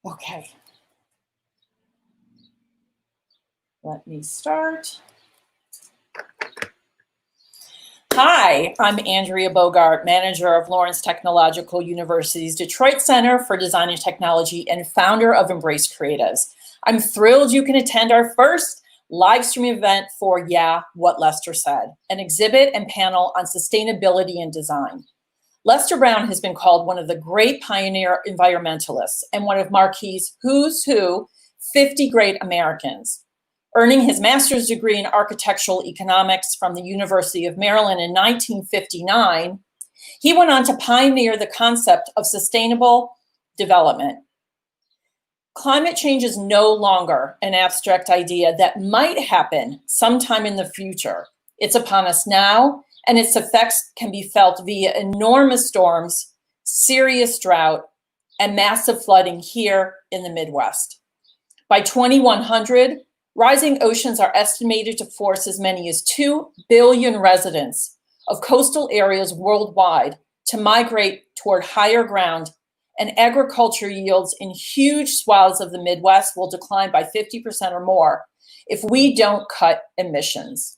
Okay. Let me start. Hi, I'm Andrea Bogart, manager of Lawrence Technological University's Detroit Center for Design and Technology and founder of Embrace Creatives. I'm thrilled you can attend our first live stream event for Yeah, What Lester Said, an exhibit and panel on sustainability and design. Lester Brown has been called one of the great pioneer environmentalists and one of Marquis' Who's Who 50 Great Americans. Earning his master's degree in architectural economics from the University of Maryland in 1959, he went on to pioneer the concept of sustainable development. Climate change is no longer an abstract idea that might happen sometime in the future. It's upon us now, and its effects can be felt via enormous storms, serious drought, and massive flooding here in the Midwest. By 2100, rising oceans are estimated to force as many as 2 billion residents of coastal areas worldwide to migrate toward higher ground, and agriculture yields in huge swaths of the Midwest will decline by 50% or more if we don't cut emissions.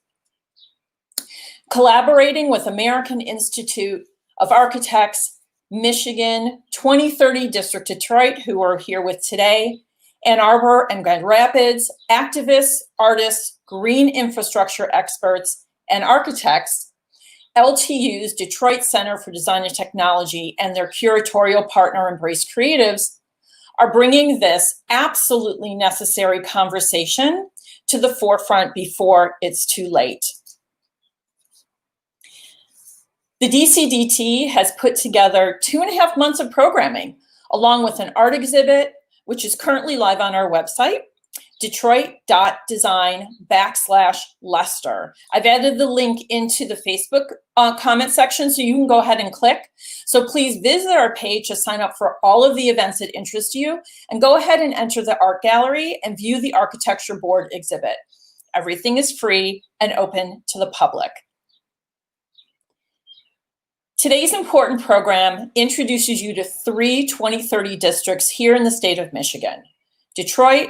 Collaborating with American Institute of Architects, Michigan, 2030 District Detroit, who are here with today, and Arbor and Grand Rapids, activists, artists, green infrastructure experts, and architects, LTU's Detroit Center for Design and Technology and their curatorial partner, Embrace Creatives, are bringing this absolutely necessary conversation to the forefront before it's too late. The DCDT has put together 2.5 months of programming, along with an art exhibit, which is currently live on our website, detroit.design/Lester. I've added the link into the Facebook comment section, so you can go ahead and click. So please visit our page to sign up for all of the events that interest you, and go ahead and enter the art gallery and view the architecture board exhibit. Everything is free and open to the public. Today's important program introduces you to 3 2030 districts here in the state of Michigan: Detroit,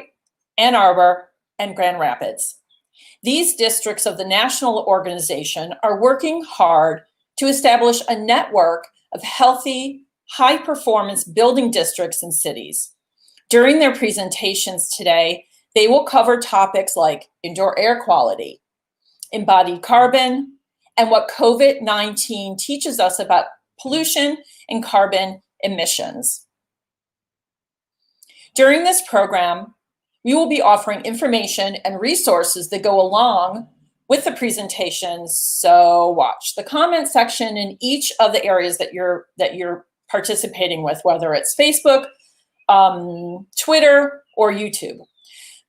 Ann Arbor, and Grand Rapids. These districts of the national organization are working hard to establish a network of healthy, high-performance building districts and cities. During their presentations today, they will cover topics like indoor air quality, embodied carbon, and what COVID-19 teaches us about pollution and carbon emissions. During this program, we will be offering information and resources that go along with the presentations, so watch the comment section in each of the areas that you're participating with, whether it's Facebook, Twitter, or YouTube.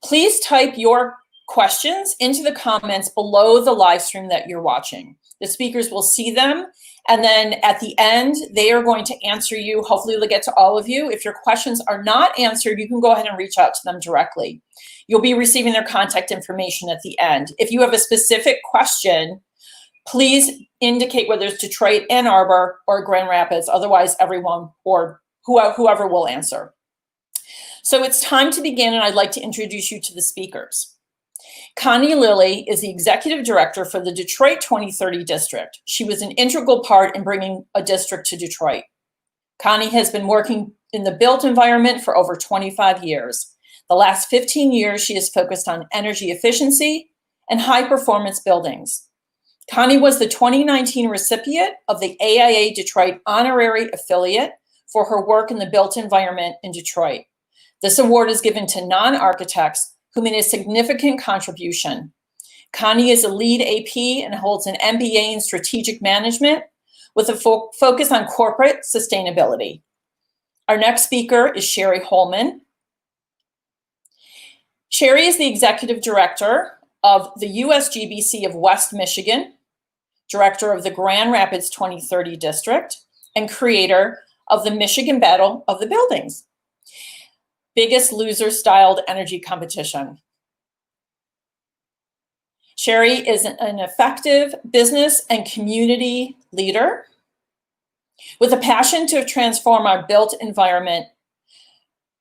Please type your questions into the comments below the live stream that you're watching. The speakers will see them, and then at the end, they are going to answer you. Hopefully they'll get to all of you. If your questions are not answered, you can go ahead and reach out to them directly. You'll be receiving their contact information at the end. If you have a specific question, please indicate whether it's Detroit, Ann Arbor, or Grand Rapids. Otherwise, everyone or whoever will answer. So it's time to begin, and I'd like to introduce you to the speakers. Connie Lilly is the executive director for the Detroit 2030 district. She was an integral part in bringing a district to Detroit. Connie has been working in the built environment for over 25 years. The last 15 years, she has focused on energy efficiency and high performance buildings. Connie was the 2019 recipient of the AIA Detroit Honorary Affiliate for her work in the built environment in Detroit. This award is given to non-architects who made a significant contribution. Connie is a lead AP and holds an MBA in strategic management with a focus on corporate sustainability. Our next speaker is Sherry Holman. Sherry is the executive director of the USGBC of West Michigan, director of the Grand Rapids 2030 district, and creator of the Michigan Battle of the Buildings, biggest loser styled energy competition. Sherry is an effective business and community leader with a passion to transform our built environment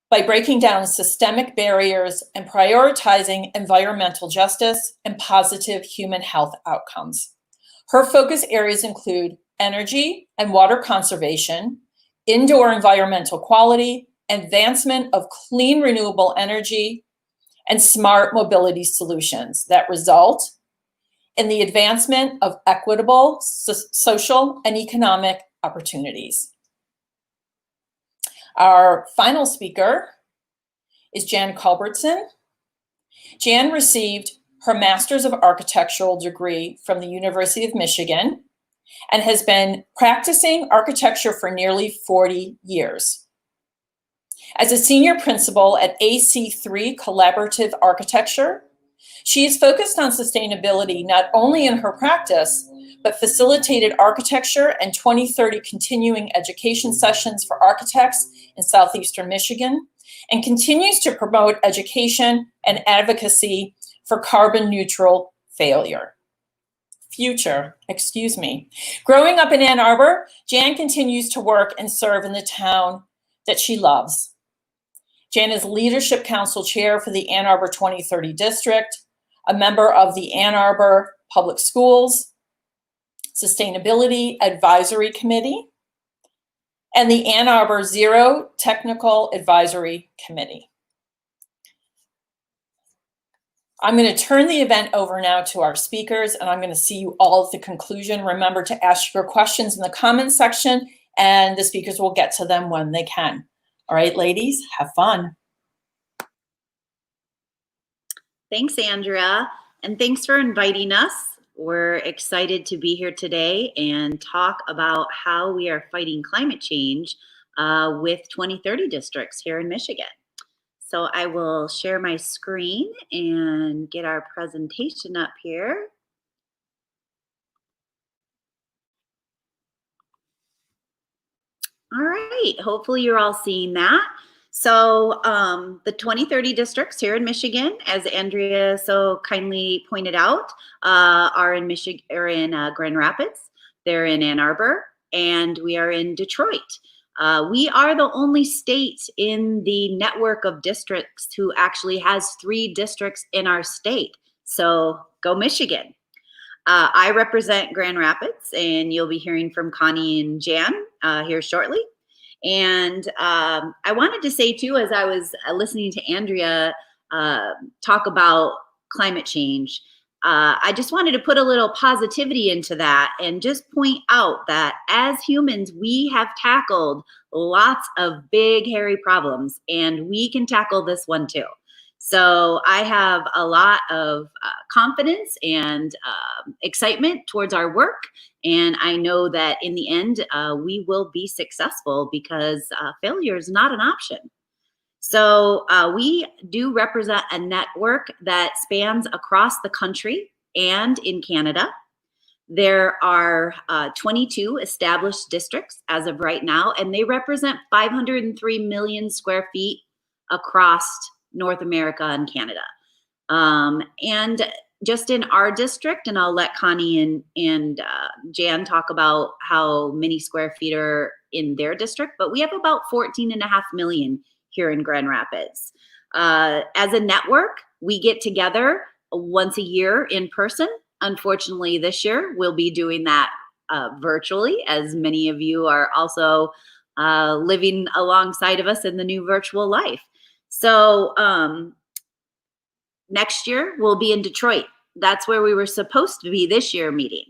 by breaking down systemic barriers and prioritizing environmental justice and positive human health outcomes. Her focus areas include energy and water conservation, indoor environmental quality, advancement of clean renewable energy, and smart mobility solutions that result in the advancement of equitable social and economic opportunities. Our final speaker is Jan Culbertson. Jan received her Master's of Architectural degree from the University of Michigan and has been practicing architecture for nearly 40 years. As a senior principal at AC3 Collaborative Architecture, she is focused on sustainability not only in her practice, but facilitated architecture and 2030 continuing education sessions for architects in Southeastern Michigan, and continues to promote education and advocacy for carbon neutral future. Growing up in Ann Arbor, Jan continues to work and serve in the town that she loves. Jan is Leadership Council Chair for the Ann Arbor 2030 District, a member of the Ann Arbor Public Schools Sustainability Advisory Committee, and the Ann Arbor Zero Technical Advisory Committee. I'm going to turn the event over now to our speakers, and I'm going to see you all at the conclusion. Remember to ask your questions in the comments section, and the speakers will get to them when they can. All right, ladies, have fun. Thanks, Andrea, and thanks for inviting us. We're excited to be here today and talk about how we are fighting climate change with 2030 districts here in Michigan. So I will share my screen and get our presentation up here. All right, hopefully you're all seeing that. So the 2030 districts here in Michigan, as Andrea so kindly pointed out, are in Grand Rapids. They're in Ann Arbor, and we are in Detroit. We are the only state in the network of districts who actually has 3 districts in our state. So go Michigan. I represent Grand Rapids, and you'll be hearing from Connie and Jan here shortly. And I wanted to say too, as I was listening to Andrea talk about climate change, I just wanted to put a little positivity into that and just point out that as humans, we have tackled lots of big, hairy problems, and we can tackle this one too. So I have a lot of confidence and excitement towards our work. And I know that in the end, we will be successful because failure is not an option. So we do represent a network that spans across the country and in Canada. There are 22 established districts as of right now, and they represent 503 million square feet across North America and Canada. And just in our district, and I'll let Connie and Jan talk about how many square feet are in their district, but we have about 14.5 million here in Grand Rapids. As a network, we get together once a year in person. Unfortunately, this year we'll be doing that virtually, as many of you are also living alongside of us in the new virtual life. So next year we'll be in Detroit. That's where we were supposed to be this year meeting.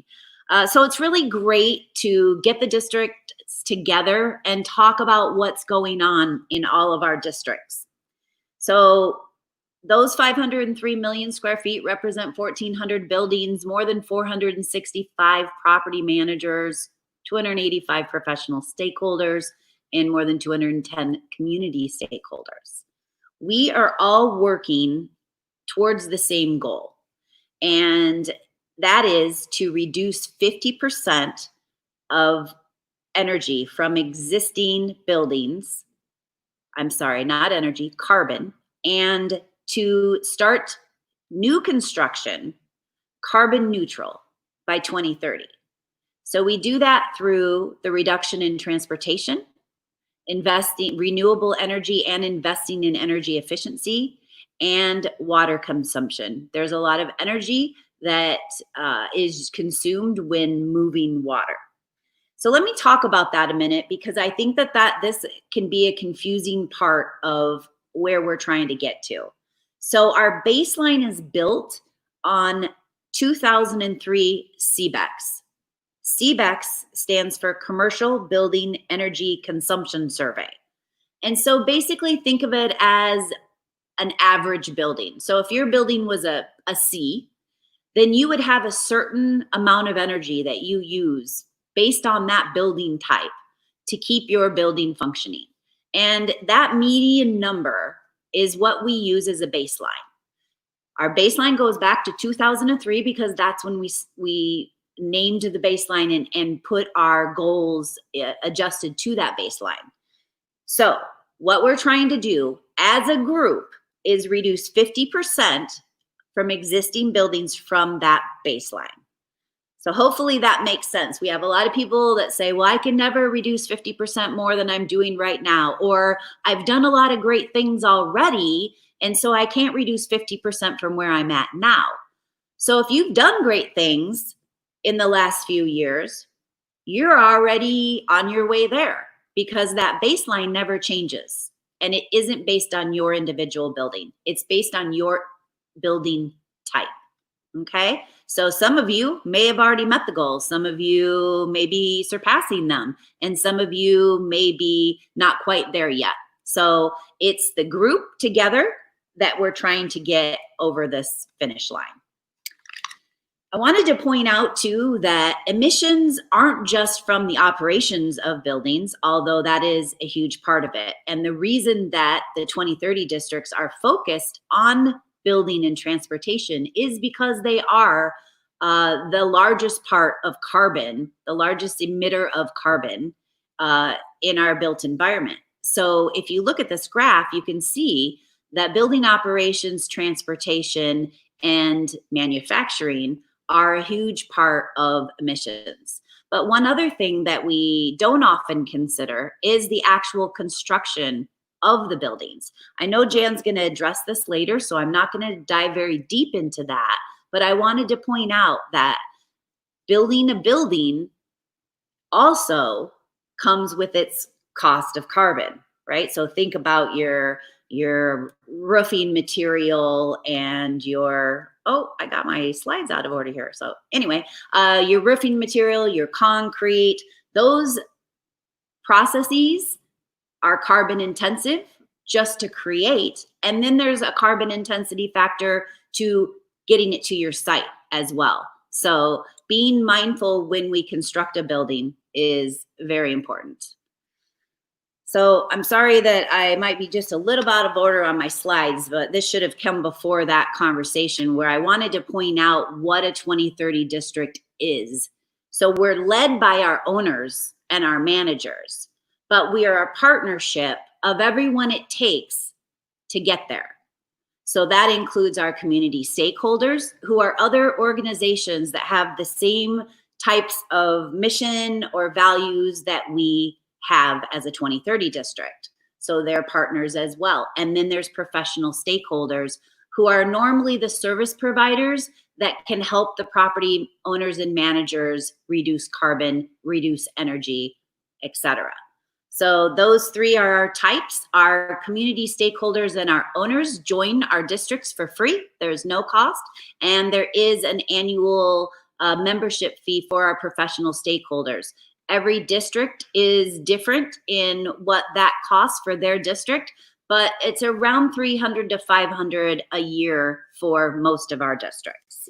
So it's really great to get the districts together and talk about what's going on in all of our districts. So those 503 million square feet represent 1,400 buildings, more than 465 property managers, 285 professional stakeholders, and more than 210 community stakeholders. We are all working towards the same goal, and that is to reduce 50% of energy from existing buildings. I'm sorry, not energy, carbon, and to start new construction carbon neutral by 2030. So we do that through the reduction in transportation, investing renewable energy and investing in energy efficiency, and water consumption. There's a lot of energy that is consumed when moving water. So let me talk about that a minute, because I think that this can be a confusing part of where we're trying to get to. So our baseline is built on 2003 CBEX. CBEX stands for Commercial Building Energy Consumption Survey. And so basically think of it as an average building. So if your building was a C, then you would have a certain amount of energy that you use based on that building type to keep your building functioning. And that median number is what we use as a baseline. Our baseline goes back to 2003 because that's when we named the baseline and put our goals adjusted to that baseline. So what we're trying to do as a group is reduce 50% from existing buildings from that baseline. So hopefully that makes sense. We have a lot of people that say, well, I can never reduce 50% more than I'm doing right now, or I've done a lot of great things already, and so I can't reduce 50% from where I'm at now. So if you've done great things in the last few years, you're already on your way there, because that baseline never changes. And it isn't based on your individual building. It's based on your building type, okay? So some of you may have already met the goals. Some of you may be surpassing them. And some of you may be not quite there yet. So it's the group together that we're trying to get over this finish line. I wanted to point out too that emissions aren't just from the operations of buildings, although that is a huge part of it. And the reason that the 2030 districts are focused on building and transportation is because they are the largest part of carbon, the largest emitter of carbon in our built environment. So if you look at this graph, you can see that building operations, transportation, and manufacturing are a huge part of emissions. But one other thing that we don't often consider is the actual construction of the buildings. I know Jan's going to address this later, so I'm not going to dive very deep into that, but I wanted to point out that building a building also comes with its cost of carbon, right? So think about your roofing material and your, oh, I got my slides out of order here. So anyway, your roofing material, your concrete, those processes are carbon intensive just to create. And then there's a carbon intensity factor to getting it to your site as well. So being mindful when we construct a building is very important. So I'm sorry that I might be just a little out of order on my slides, but this should have come before that conversation where I wanted to point out what a 2030 district is. So we're led by our owners and our managers, but we are a partnership of everyone it takes to get there. So that includes our community stakeholders, who are other organizations that have the same types of mission or values that we have as a 2030 district. So they're partners as well. And then there's professional stakeholders who are normally the service providers that can help the property owners and managers reduce carbon, reduce energy, etc. So those three are our types. Our community stakeholders and our owners join our districts for free. There's no cost. And there is an annual membership fee for our professional stakeholders. Every district is different in what that costs for their district, but it's around $300 to $500 a year for most of our districts.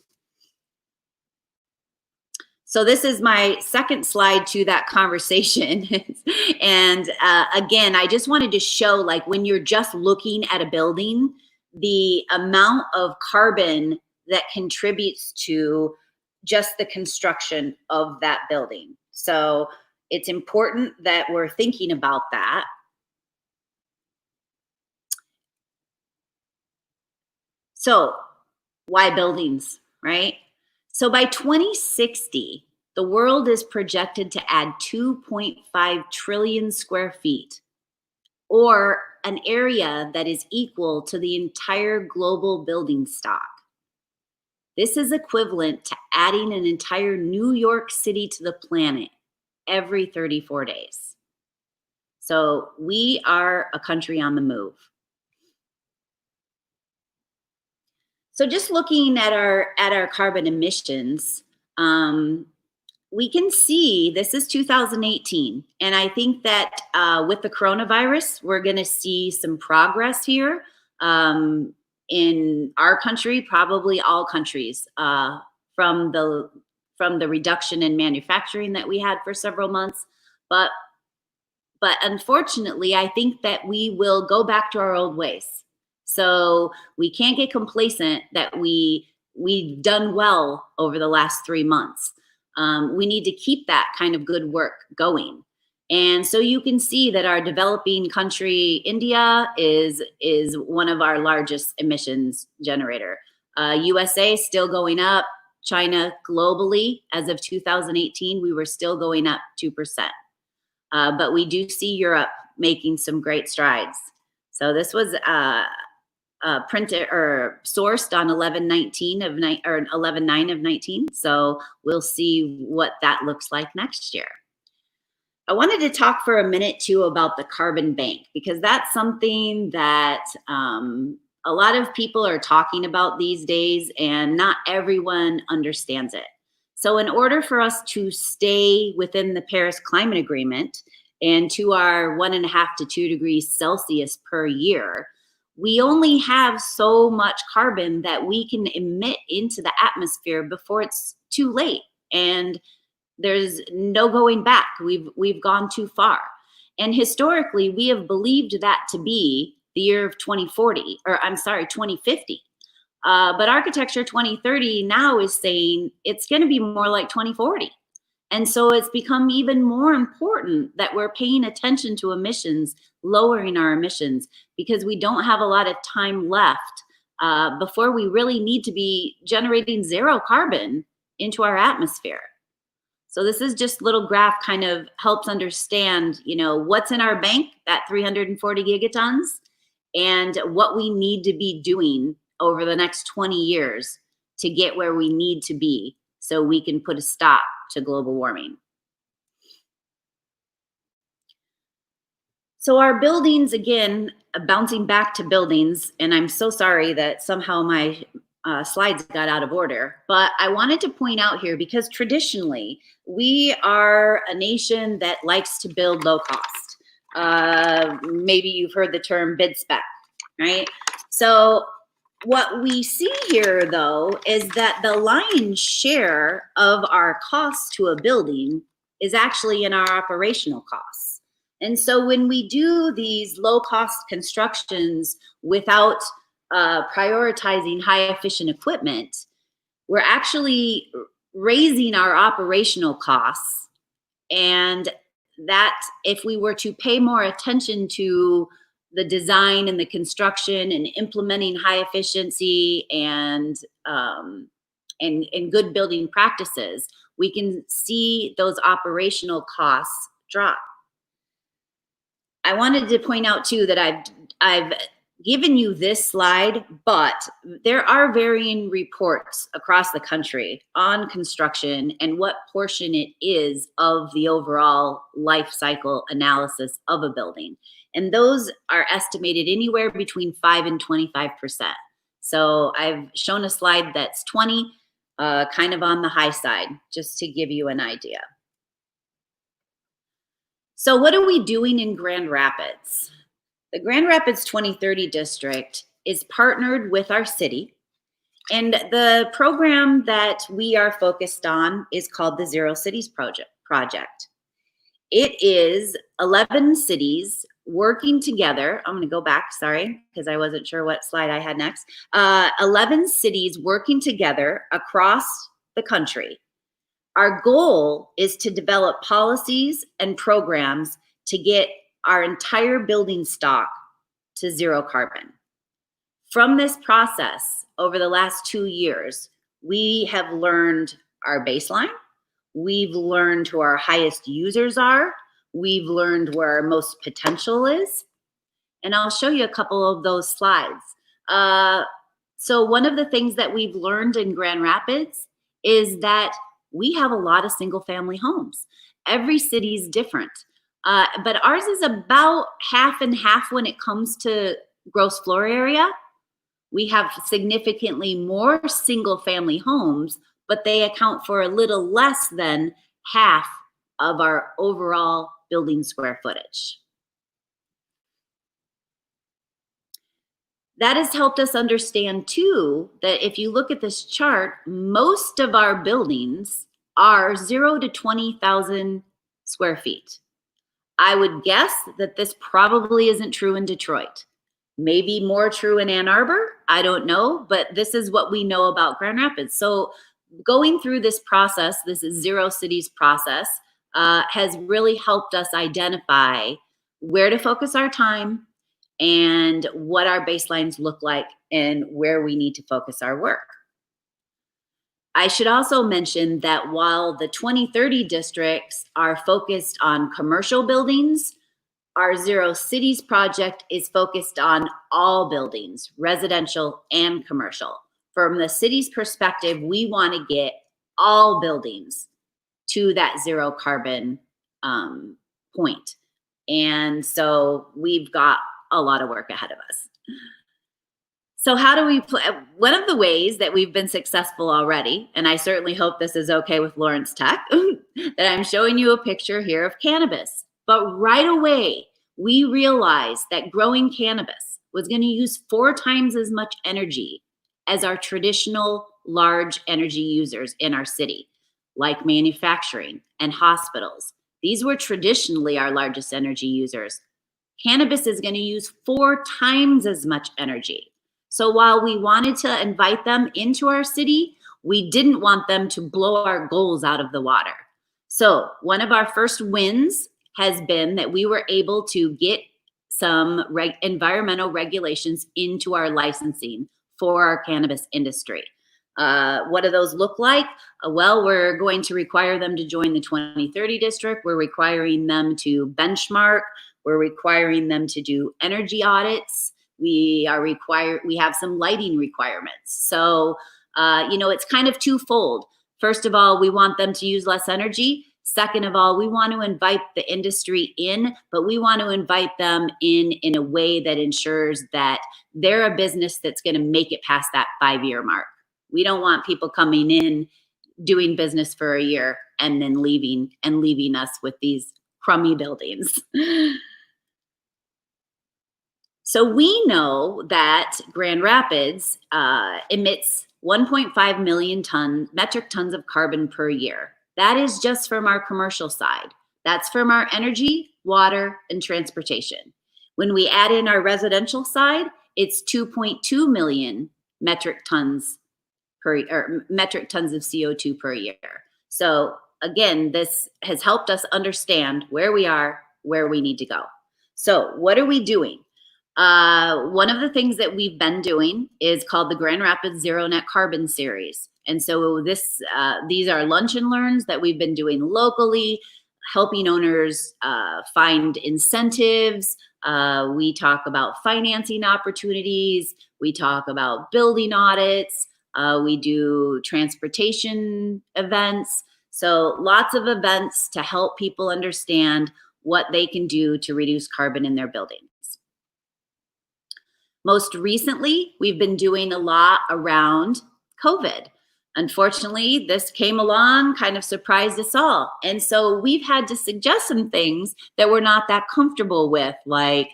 So this is my second slide to that conversation. And again, I just wanted to show, like, when you're just looking at a building, the amount of carbon that contributes to just the construction of that building. So it's important that we're thinking about that. So why buildings, right? So by 2060, the world is projected to add 2.5 trillion square feet or an area that is equal to the entire global building stock. This is equivalent to adding an entire New York City to the planet every 34 days. So we are a country on the move. So just looking at our carbon emissions, we can see this is 2018. And I think that with the coronavirus, we're gonna see some progress here in our country, probably all countries, from the reduction in manufacturing that we had for several months. But unfortunately, I think that we will go back to our old ways. So we can't get complacent that we've done well over the last 3 months. We need to keep that kind of good work going. And so you can see that our developing country, India, is one of our largest emissions generator. USA still going up. China globally, as of 2018, we were still going up 2%. But we do see Europe making some great strides. So this was printed or sourced on 11/9 of 19. So we'll see what that looks like next year. I wanted to talk for a minute too about the carbon bank, because that's something that a lot of people are talking about these days, and not everyone understands it. So in order for us to stay within the Paris Climate Agreement and to our 1.5 to 2 degrees Celsius per year, we only have so much carbon that we can emit into the atmosphere before it's too late. And there's no going back. We've gone too far. And historically, we have believed that to be the year of 2050. But Architecture 2030 now is saying it's going to be more like 2040. And so it's become even more important that we're paying attention to emissions, lowering our emissions, because we don't have a lot of time left before we really need to be generating zero carbon into our atmosphere. So this is just a little graph, kind of helps understand, what's in our bank, that 340 gigatons, and what we need to be doing over the next 20 years to get where we need to be so we can put a stop to global warming. So our buildings, again, bouncing back to buildings, and I'm so sorry that somehow my slides got out of order, but I wanted to point out here, because traditionally we are a nation that likes to build low cost. Maybe you've heard the term bid spec, right? So what we see here, though, is that the lion's share of our cost to a building is actually in our operational costs. And so when we do these low-cost constructions without prioritizing high-efficient equipment, we're actually raising our operational costs. And that, if we were to pay more attention to the design and the construction and implementing high efficiency and good building practices, we can see those operational costs drop. I wanted to point out too that I've given you this slide, but there are varying reports across the country on construction and what portion it is of the overall life cycle analysis of a building. And those are estimated anywhere between 5 and 25%. So I've shown a slide that's 20, kind of on the high side, just to give you an idea. So what are we doing in Grand Rapids? The Grand Rapids 2030 district is partnered with our city, and the program that we are focused on is called the Zero Cities Project. It is 11 cities working together. I'm going to go back, sorry, because I wasn't sure what slide I had next. 11 cities working together across the country. Our goal is to develop policies and programs to get our entire building stock to zero carbon. From this process, over the last 2 years, we have learned our baseline. We've learned who our highest users are. We've learned where our most potential is. And I'll show you a couple of those slides. So one of the things that we've learned in Grand Rapids is that we have a lot of single family homes. Every city is different, but ours is about half and half when it comes to gross floor area. We have significantly more single family homes, but they account for a little less than half of our overall building square footage. That has helped us understand too, that if you look at this chart, most of our buildings are 0 to 20,000 square feet. I would guess that this probably isn't true in Detroit. Maybe more true in Ann Arbor, I don't know, but this is what we know about Grand Rapids. So going through this process, this is Zero Cities process, has really helped us identify where to focus our time and what our baselines look like and where we need to focus our work. I should also mention that while the 2030 districts are focused on commercial buildings, our Zero Cities project is focused on all buildings, residential and commercial. From the city's perspective, we want to get all buildings to that zero carbon point. And so we've got a lot of work ahead of us. So how do we play? One of the ways that we've been successful already, and I certainly hope this is okay with Lawrence Tech, that I'm showing you a picture here of cannabis. But right away, we realized that growing cannabis was going to use 4 times as much energy as our traditional large energy users in our city, like manufacturing and hospitals. These were traditionally our largest energy users. Cannabis is going to use 4 times as much energy. So while we wanted to invite them into our city, we didn't want them to blow our goals out of the water. So one of our first wins has been that we were able to get some environmental regulations into our licensing for our cannabis industry. What do those look like? Well, we're going to require them to join the 2030 district. We're requiring them to benchmark. We're requiring them to do energy audits. We have some lighting requirements. So, it's kind of twofold. First of all, we want them to use less energy. Second of all, we want to invite the industry in, but we want to invite them in a way that ensures that they're a business that's going to make it past that 5-year mark. We don't want people coming in, doing business for a year, and then leaving us with these crummy buildings. So we know that Grand Rapids emits 1.5 million metric tons of carbon per year. That is just from our commercial side. That's from our energy, water, and transportation. When we add in our residential side, it's 2.2 million metric tons of CO2 per year. So again, this has helped us understand where we are, where we need to go. So what are we doing? One of the things that we've been doing is called the Grand Rapids Zero Net Carbon Series. And so these are lunch and learns that we've been doing locally, helping owners find incentives. We talk about financing opportunities. We talk about building audits. We do transportation events. So lots of events to help people understand what they can do to reduce carbon in their buildings. Most recently, we've been doing a lot around COVID. Unfortunately, this came along, kind of surprised us all. And so we've had to suggest some things that we're not that comfortable with, like,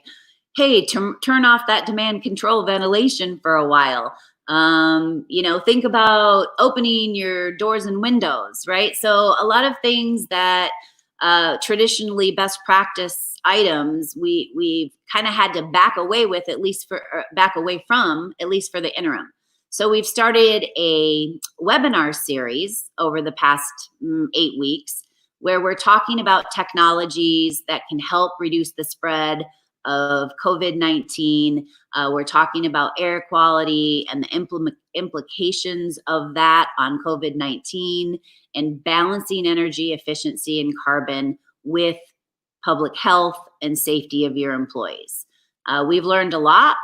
hey, turn off that demand control ventilation for a while. Think about opening your doors and windows, right? So a lot of things that traditionally best practice items we've kind of had to back away from, at least for the interim. So we've started a webinar series over the past 8 weeks where we're talking about technologies that can help reduce the spread of COVID-19. We're talking about air quality and the implications of that on COVID-19 and balancing energy efficiency and carbon with public health and safety of your employees. We've learned a lot.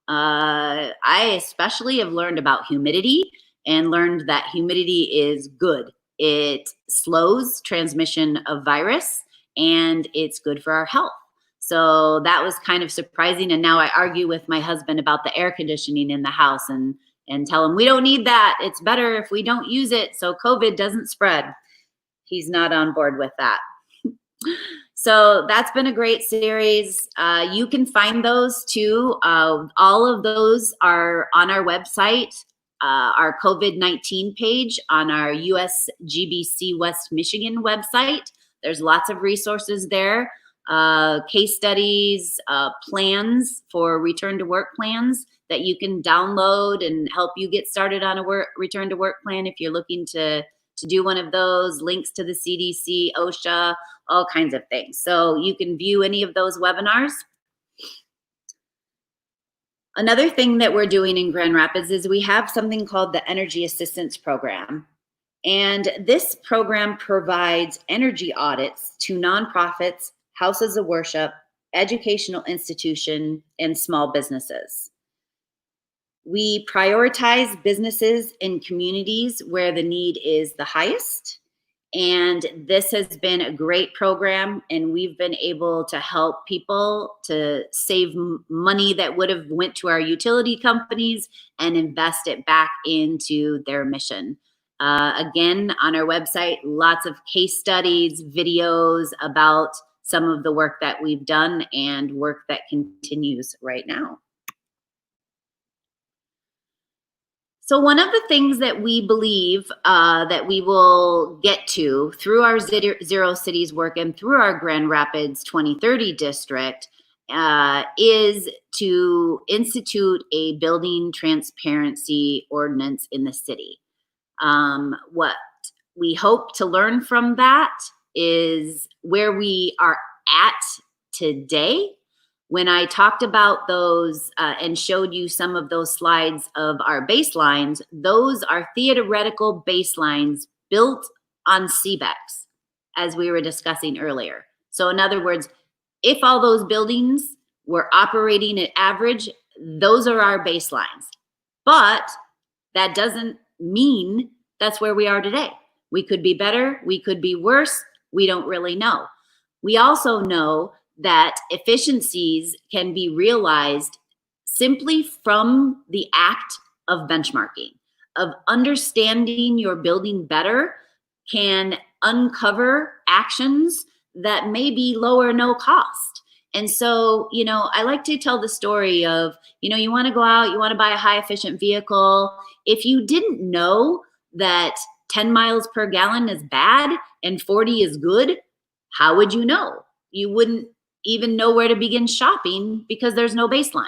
I especially have learned about humidity and learned that humidity is good. It slows transmission of virus and it's good for our health. So that was kind of surprising. And now I argue with my husband about the air conditioning in the house and tell him we don't need that. It's better if we don't use it so COVID doesn't spread. He's not on board with that. So that's been a great series. You can find those too. All of those are on our website, our COVID-19 page on our USGBC West Michigan website. There's lots of resources there, case studies, plans for return to work plans that you can download and help you get started on a return to work plan if you're looking to do one of those, links to the CDC, OSHA, all kinds of things. So you can view any of those webinars. Another thing that we're doing in Grand Rapids is we have something called the Energy Assistance Program. And this program provides energy audits to nonprofits, houses of worship, educational institutions, and small businesses. We prioritize businesses in communities where the need is the highest. And this has been a great program, and we've been able to help people to save money that would have went to our utility companies and invest it back into their mission. Again, on our website, lots of case studies, videos about some of the work that we've done and work that continues right now. So one of the things that we believe that we will get to through our Zero Cities work and through our Grand Rapids 2030 district is to institute a building transparency ordinance in the city. What we hope to learn from that is where we are at today. When I talked about those and showed you some of those slides of our baselines, those are theoretical baselines built on CBEX, as we were discussing earlier. So in other words, if all those buildings were operating at average, those are our baselines. But that doesn't mean that's where we are today. We could be better, we could be worse, we don't really know. We also know that efficiencies can be realized simply from the act of benchmarking, of understanding your building better can uncover actions that may be low or no cost. And so, I like to tell the story of, you want to go out, you want to buy a high efficient vehicle. If you didn't know that 10 miles per gallon is bad and 40 is good, how would you know? You wouldn't even know where to begin shopping because there's no baseline.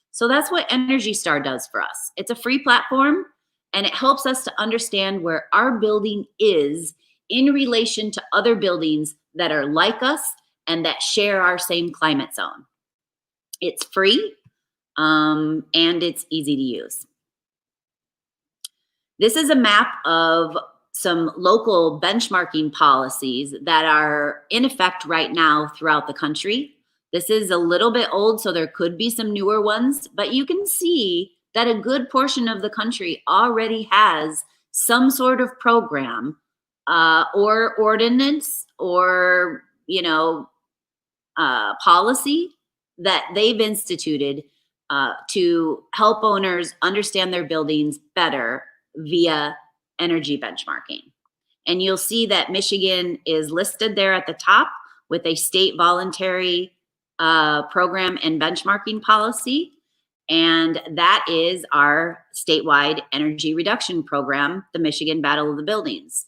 So that's what Energy Star does for us. It's a free platform and it helps us to understand where our building is in relation to other buildings that are like us and that share our same climate zone. It's free and it's easy to use. This is a map of some local benchmarking policies that are in effect right now throughout the country. This is a little bit old, so there could be some newer ones, but you can see that a good portion of the country already has some sort of program or ordinance or, policy that they've instituted to help owners understand their buildings better via energy benchmarking. And you'll see that Michigan is listed there at the top with a state voluntary program and benchmarking policy. And that is our statewide energy reduction program, the Michigan Battle of the Buildings.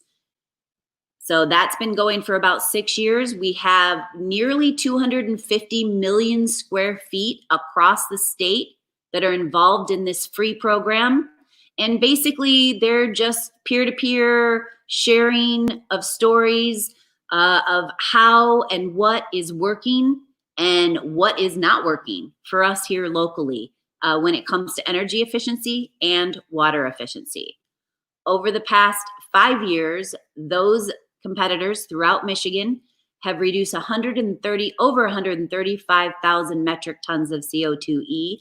So that's been going for about 6 years. We have nearly 250 million square feet across the state that are involved in this free program. And basically, they're just peer-to-peer sharing of stories of how and what is working and what is not working for us here locally when it comes to energy efficiency and water efficiency. Over the past 5 years, those competitors throughout Michigan have reduced over 135,000 metric tons of CO2e.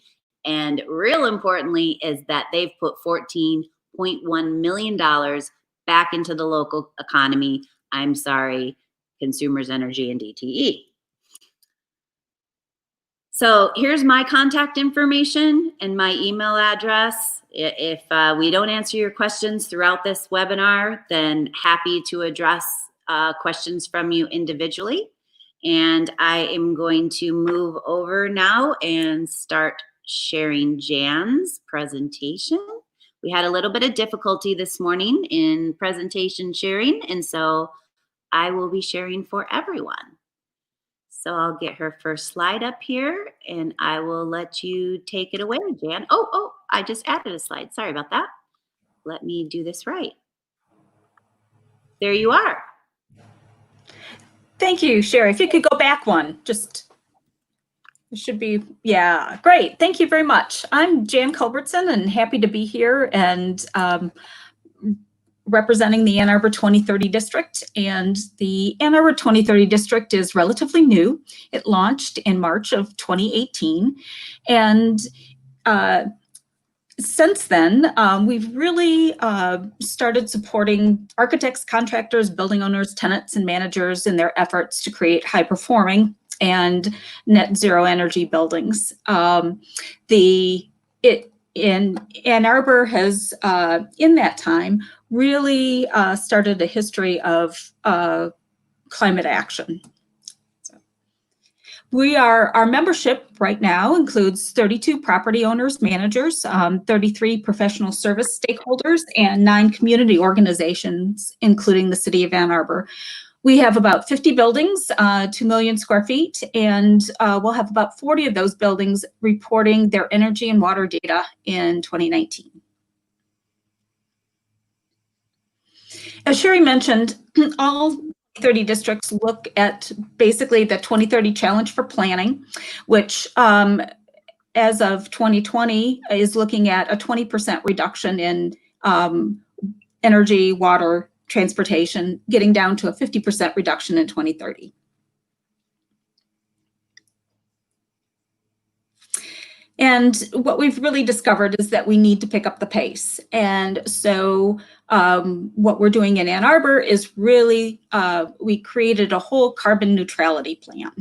And real importantly is that they've put $14.1 million back into the local economy. I'm sorry, Consumers Energy and DTE. So here's my contact information and my email address. If we don't answer your questions throughout this webinar, then happy to address questions from you individually. And I am going to move over now and start sharing Jan's presentation. We had a little bit of difficulty this morning in presentation sharing, and so I will be sharing for everyone. So I'll get her first slide up here and I will let you take it away, Jan. Oh, I just added a slide. Sorry about that. Let me do this right. There you are. Thank you, Sherry. If you could go back one, just, it should be, yeah, great. Thank you very much. I'm Jan Culbertson and happy to be here and representing the Ann Arbor 2030 District. And the Ann Arbor 2030 District is relatively new. It launched in March of 2018. And since then, we've really started supporting architects, contractors, building owners, tenants, and managers in their efforts to create high-performing and net zero energy buildings. In Ann Arbor has, in that time, really started a history of climate action. Our membership right now includes 32 property owners, managers, 33 professional service stakeholders, and 9 community organizations, including the City of Ann Arbor. We have about 50 buildings, 2 million square feet, and we'll have about 40 of those buildings reporting their energy and water data in 2019. As Sherry mentioned, all 30 districts look at basically the 2030 challenge for planning, which as of 2020 is looking at a 20% reduction in energy, water, transportation, getting down to a 50% reduction in 2030. And what we've really discovered is that we need to pick up the pace. And so what we're doing in Ann Arbor is really, we created a whole carbon neutrality plan.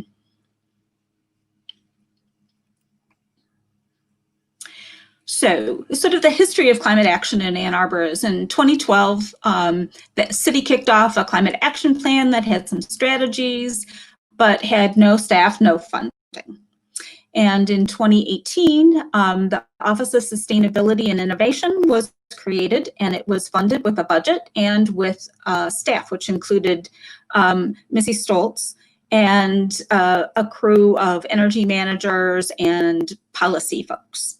So sort of the history of climate action in Ann Arbor is in 2012, the city kicked off a climate action plan that had some strategies, but had no staff, no funding. And in 2018, the Office of Sustainability and Innovation was created, and it was funded with a budget and with staff, which included Missy Stoltz and a crew of energy managers and policy folks.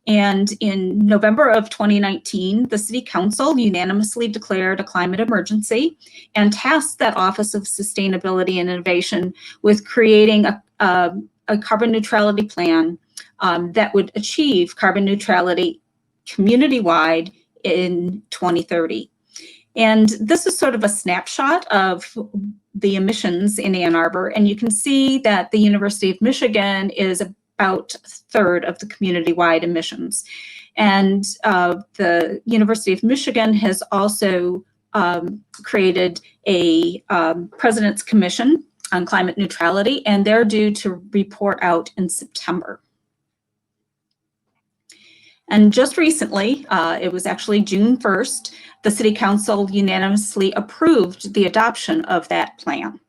And in November of 2019, the City Council unanimously declared a climate emergency and tasked that Office of Sustainability and Innovation with creating a carbon neutrality plan that would achieve carbon neutrality community-wide in 2030. And this is sort of a snapshot of the emissions in Ann Arbor. And you can see that the University of Michigan is about a third of the community-wide emissions. And the University of Michigan has also created a President's Commission on climate neutrality, and they're due to report out in September. And just recently, it was actually June 1st, the City Council unanimously approved the adoption of that plan.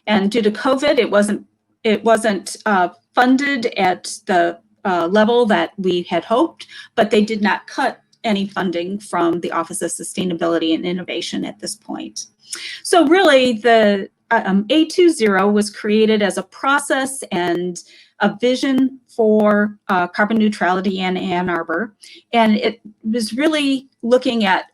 And due to COVID, it wasn't funded at the level that we had hoped, but they did not cut any funding from the Office of Sustainability and Innovation at this point. So really, the A20 was created as a process and a vision for carbon neutrality in Ann Arbor. And it was really looking at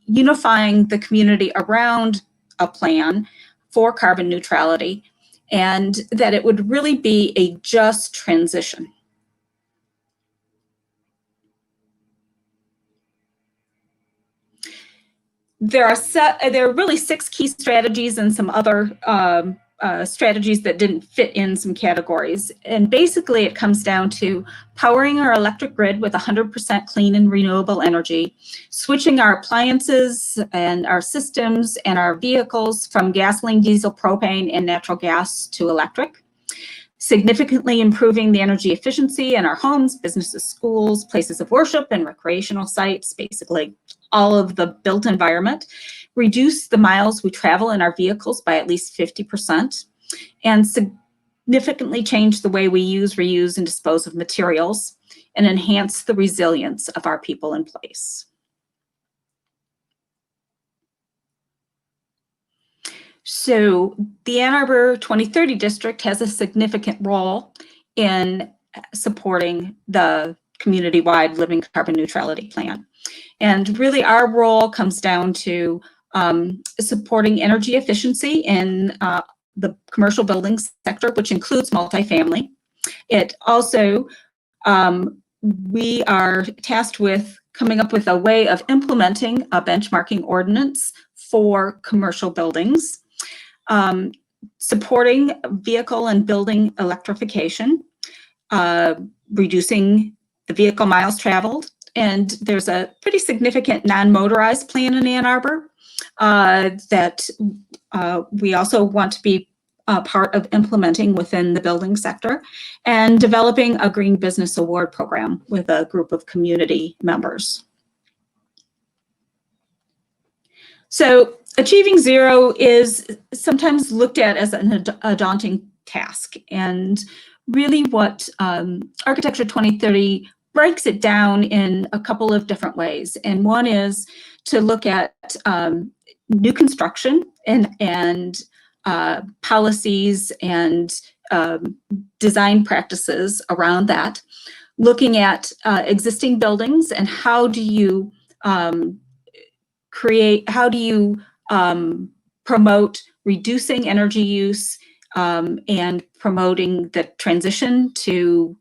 unifying the community around a plan for carbon neutrality, and that it would really be a just transition. There are really 6 key strategies and some other strategies that didn't fit in some categories. And basically it comes down to powering our electric grid with 100% clean and renewable energy, switching our appliances and our systems and our vehicles from gasoline, diesel, propane, and natural gas to electric, significantly improving the energy efficiency in our homes, businesses, schools, places of worship, and recreational sites, basically all of the built environment, reduce the miles we travel in our vehicles by at least 50%, and significantly change the way we use, reuse, and dispose of materials, and enhance the resilience of our people in place. So the Ann Arbor 2030 district has a significant role in supporting the community-wide living carbon neutrality plan. And really our role comes down to supporting energy efficiency in the commercial building sector, which includes multifamily. It also, we are tasked with coming up with a way of implementing a benchmarking ordinance for commercial buildings, supporting vehicle and building electrification, reducing the vehicle miles traveled. And there's a pretty significant non-motorized plan in Ann Arbor that we also want to be part of implementing within the building sector, and developing a Green Business Award program with a group of community members. So achieving zero is sometimes looked at as a daunting task, and really what Architecture 2030 breaks it down in a couple of different ways. And one is to look at new construction and policies and design practices around that, looking at existing buildings and how do you promote reducing energy use and promoting the transition to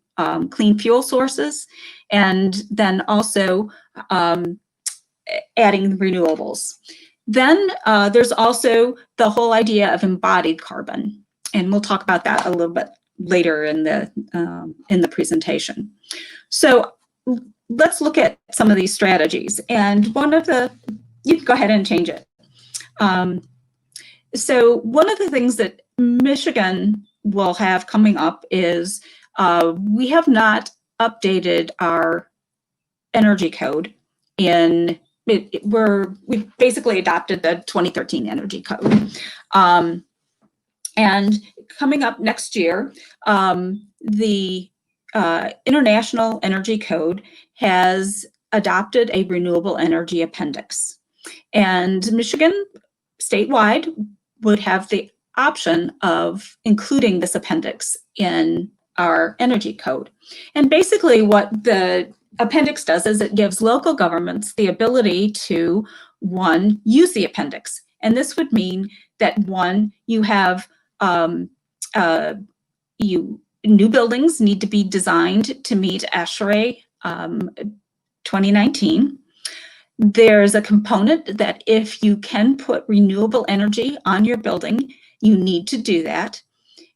clean fuel sources, and then also adding renewables. Then there's also the whole idea of embodied carbon, and we'll talk about that a little bit later in the presentation. So let's look at some of these strategies, and you can go ahead and change it. So one of the things that Michigan will have coming up is we have not updated our energy code we've basically adopted the 2013 energy code. And coming up next year, the International Energy Code has adopted a renewable energy appendix. And Michigan statewide would have the option of including this appendix in our energy code. And basically what the appendix does is it gives local governments the ability to, one, use the appendix. And this would mean that, one, you have new buildings need to be designed to meet ASHRAE 2019. There's a component that if you can put renewable energy on your building, you need to do that.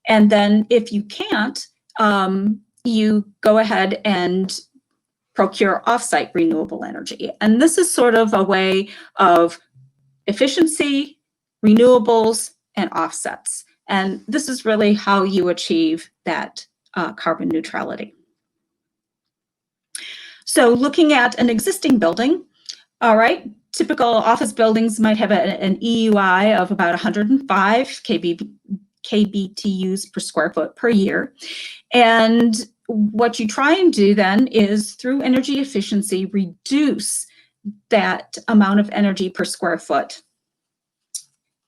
And then if you can't, you go ahead and procure offsite renewable energy. And this is sort of a way of efficiency, renewables, and offsets. And this is really how you achieve that carbon neutrality. So looking at an existing building, all right, typical office buildings might have an EUI of about 105 kBTUs per square foot per year. And what you try and do then is, through energy efficiency, reduce that amount of energy per square foot.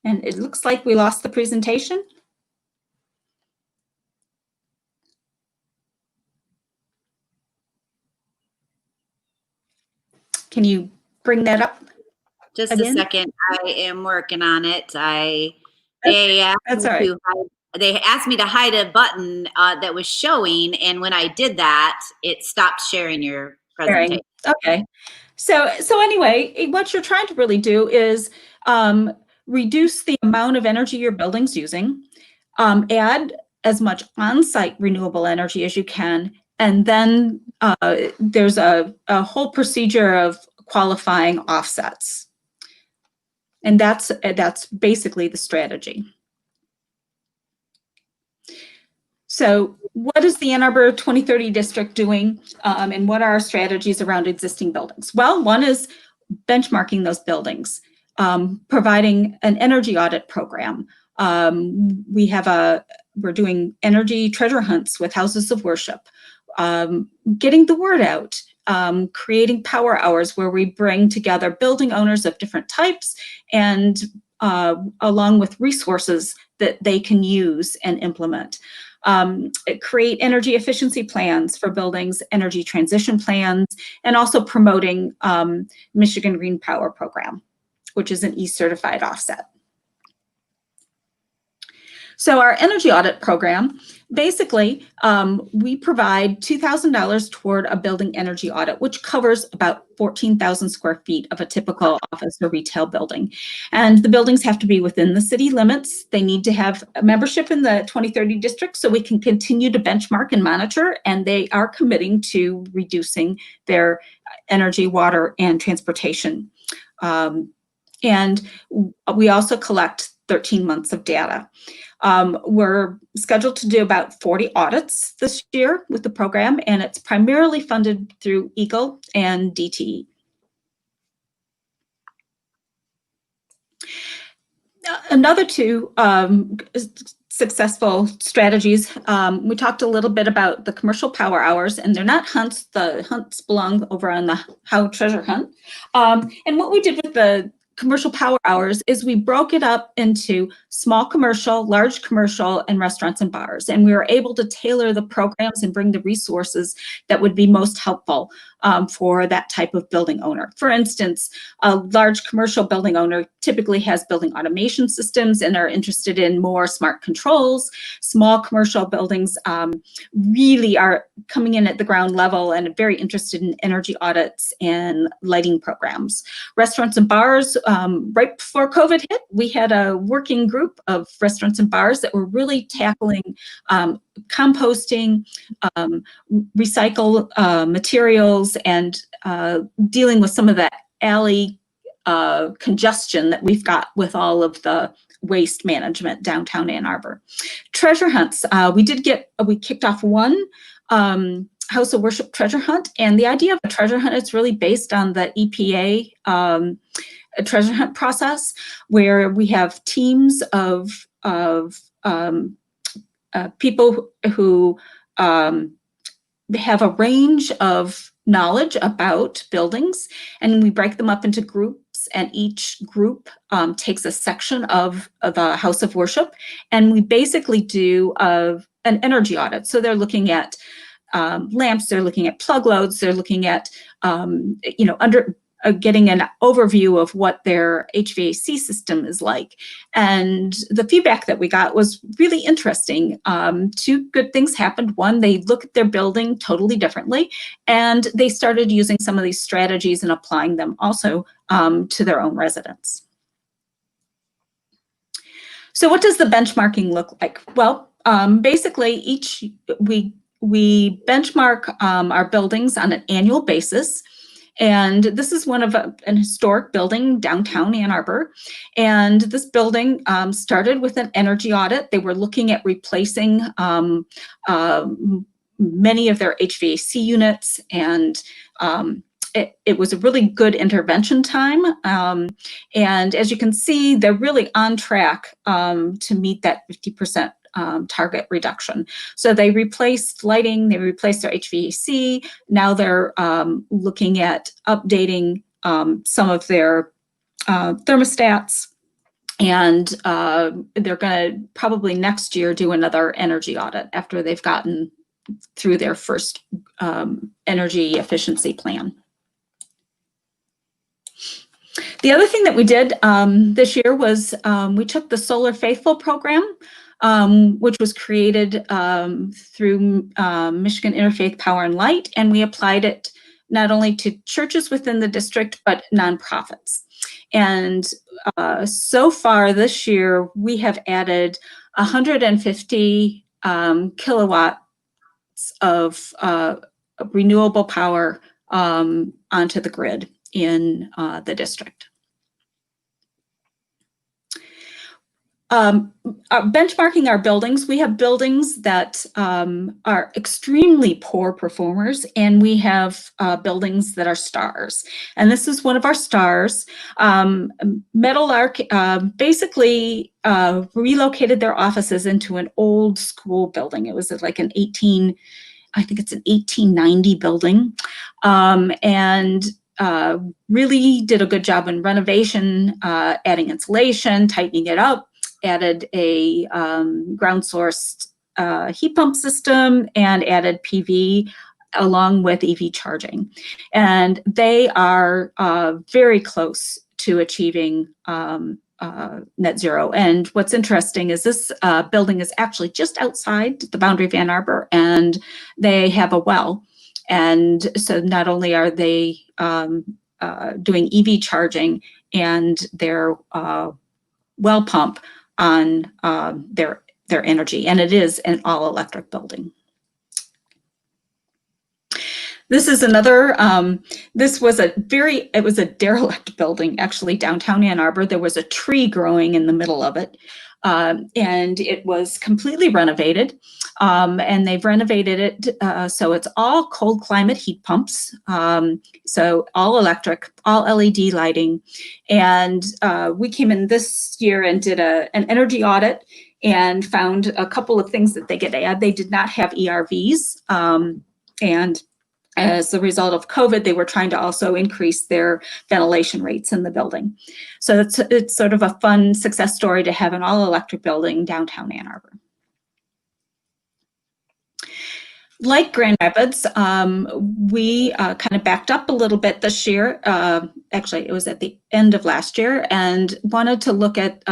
And it looks like we lost the presentation. Can you bring that up? Just again? a second. I am working on it. That's all right. They asked me to hide a button that was showing, and when I did that, it stopped sharing your presentation. Okay. So anyway, what you're trying to really do is reduce the amount of energy your building's using, add as much on-site renewable energy as you can, and then there's a whole procedure of qualifying offsets. And that's basically the strategy. So what is the Ann Arbor 2030 district doing, and what are our strategies around existing buildings? Well, one is benchmarking those buildings, providing an energy audit program. We're doing energy treasure hunts with houses of worship, getting the word out, creating power hours where we bring together building owners of different types and along with resources that they can use and implement. Create energy efficiency plans for buildings, energy transition plans, and also promoting Michigan Green Power Program, which is an E-certified offset. So our energy audit program, basically, we provide $2,000 toward a building energy audit, which covers about 14,000 square feet of a typical office or retail building. And the buildings have to be within the city limits. They need to have a membership in the 2030 district so we can continue to benchmark and monitor, and they are committing to reducing their energy, water, and transportation. And we also collect 13 months of data. We're scheduled to do about 40 audits this year with the program, and it's primarily funded through EGLE and DTE. Another two successful strategies, we talked a little bit about the commercial power hours, and they're not hunts. The hunts belong over on the How Treasure Hunt. And what we did with the commercial power hours is we broke it up into small commercial, large commercial, and restaurants and bars. And we were able to tailor the programs and bring the resources that would be most helpful for that type of building owner. For instance, a large commercial building owner typically has building automation systems and are interested in more smart controls. Small commercial buildings really are coming in at the ground level and very interested in energy audits and lighting programs. Restaurants and bars, right before COVID hit, we had a working group of restaurants and bars that were really tackling composting, recycle materials, and dealing with some of that alley congestion that we've got with all of the waste management downtown Ann Arbor. Treasure hunts, we kicked off one House of Worship treasure hunt, and the idea of a treasure hunt is really based on the EPA a treasure hunt process, where we have teams of people who have a range of knowledge about buildings, and we break them up into groups, and each group takes a section of the House of Worship, and we basically do an energy audit. So they're looking at lamps, they're looking at plug loads, they're looking at getting an overview of what their HVAC system is like. And the feedback that we got was really interesting. Two good things happened. One, they look at their building totally differently, and they started using some of these strategies and applying them also to their own residents. So what does the benchmarking look like? Well, basically we benchmark our buildings on an annual basis. And this is one of an historic building downtown Ann Arbor. And this building started with an energy audit. They were looking at replacing many of their HVAC units, and it was a really good intervention time. And as you can see, they're really on track to meet that 50% target reduction. So they replaced lighting, they replaced their HVAC. Now they're looking at updating some of their thermostats, and they're going to probably next year do another energy audit after they've gotten through their first energy efficiency plan. The other thing that we did this year was we took the Solar Faithful program, which was created through Michigan Interfaith Power and Light, and we applied it not only to churches within the district, but nonprofits. And so far this year, we have added 150 kilowatts of renewable power onto the grid in the district. Benchmarking our buildings, we have buildings that are extremely poor performers, and we have buildings that are stars. And this is one of our stars. Meadowlark basically relocated their offices into an old school building. It was like an 1890 building, and really did a good job in renovation, adding insulation, tightening it up, added a ground sourced heat pump system, and added PV along with EV charging. And they are very close to achieving net zero. And what's interesting is this building is actually just outside the boundary of Ann Arbor, and they have a well. And so not only are they doing EV charging and their well pump on their energy, and it is an all electric building. This is another, it was a derelict building, actually, downtown Ann Arbor. There was a tree growing in the middle of it, and it was completely renovated, and they've renovated it so it's all cold climate heat pumps, so all electric, all LED lighting. And we came in this year and did an energy audit and found a couple of things that they could add. They did not have ERVs, and as a result of COVID, they were trying to also increase their ventilation rates in the building. So it's sort of a fun success story to have an all-electric building downtown Ann Arbor. Like Grand Rapids, we kind of backed up a little bit this year. Actually, it was at the end of last year, and wanted to look at,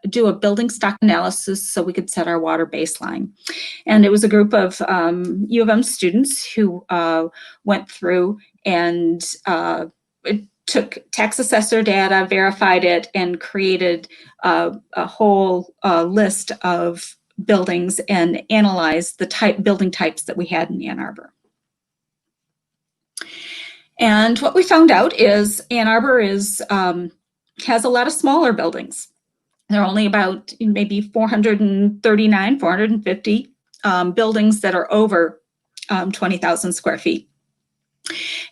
do a building stock analysis so we could set our water baseline. And it was a group of U of M students who went through and took tax assessor data, verified it, and created a whole list of buildings and analyzed the building types that we had in Ann Arbor. And what we found out is Ann Arbor has a lot of smaller buildings. There are only about maybe 439, 450 buildings that are over 20,000 square feet.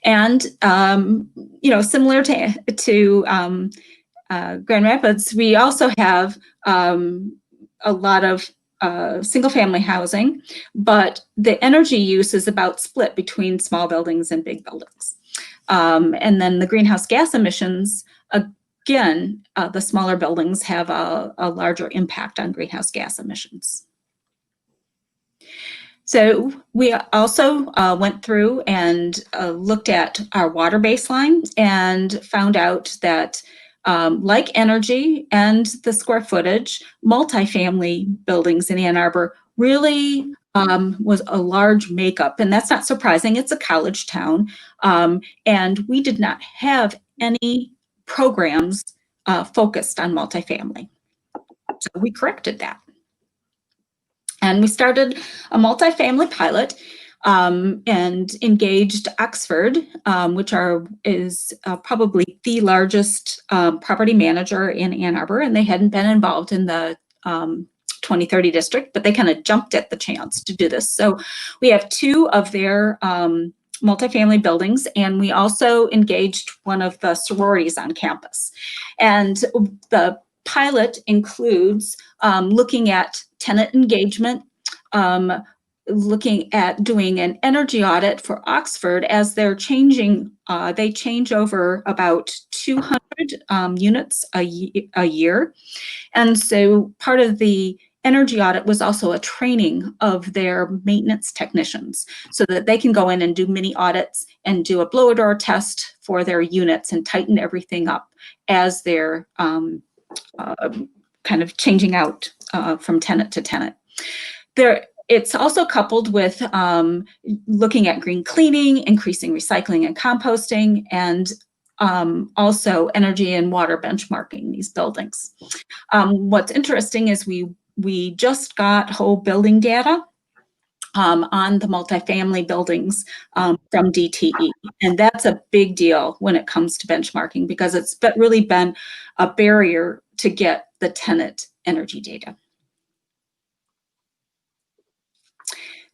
And similar to Grand Rapids, we also have a lot of single family housing, but the energy use is about split between small buildings and big buildings. And then the greenhouse gas emissions, again, the smaller buildings have a larger impact on greenhouse gas emissions. So we also went through and looked at our water baseline and found out that like energy and the square footage, multifamily buildings in Ann Arbor really was a large makeup, and that's not surprising. It's a college town, and we did not have any programs focused on multifamily. So we corrected that. And we started a multifamily pilot and engaged Oxford, which is probably the largest property manager in Ann Arbor, and they hadn't been involved in the 2030 district, but they kind of jumped at the chance to do this. So we have 2 of their multifamily buildings, and we also engaged one of the sororities on campus. And the pilot includes looking at tenant engagement, looking at doing an energy audit for Oxford as they're changing. They change over about 200 units a year. And so part of the energy audit was also a training of their maintenance technicians so that they can go in and do mini audits and do a blower-door test for their units and tighten everything up as they're kind of changing out from tenant to tenant. it's also coupled with looking at green cleaning, increasing recycling and composting, and also energy and water benchmarking these buildings. What's interesting is we just got whole building data on the multifamily buildings from DTE. And that's a big deal when it comes to benchmarking, because it's really been a barrier to get the tenant energy data.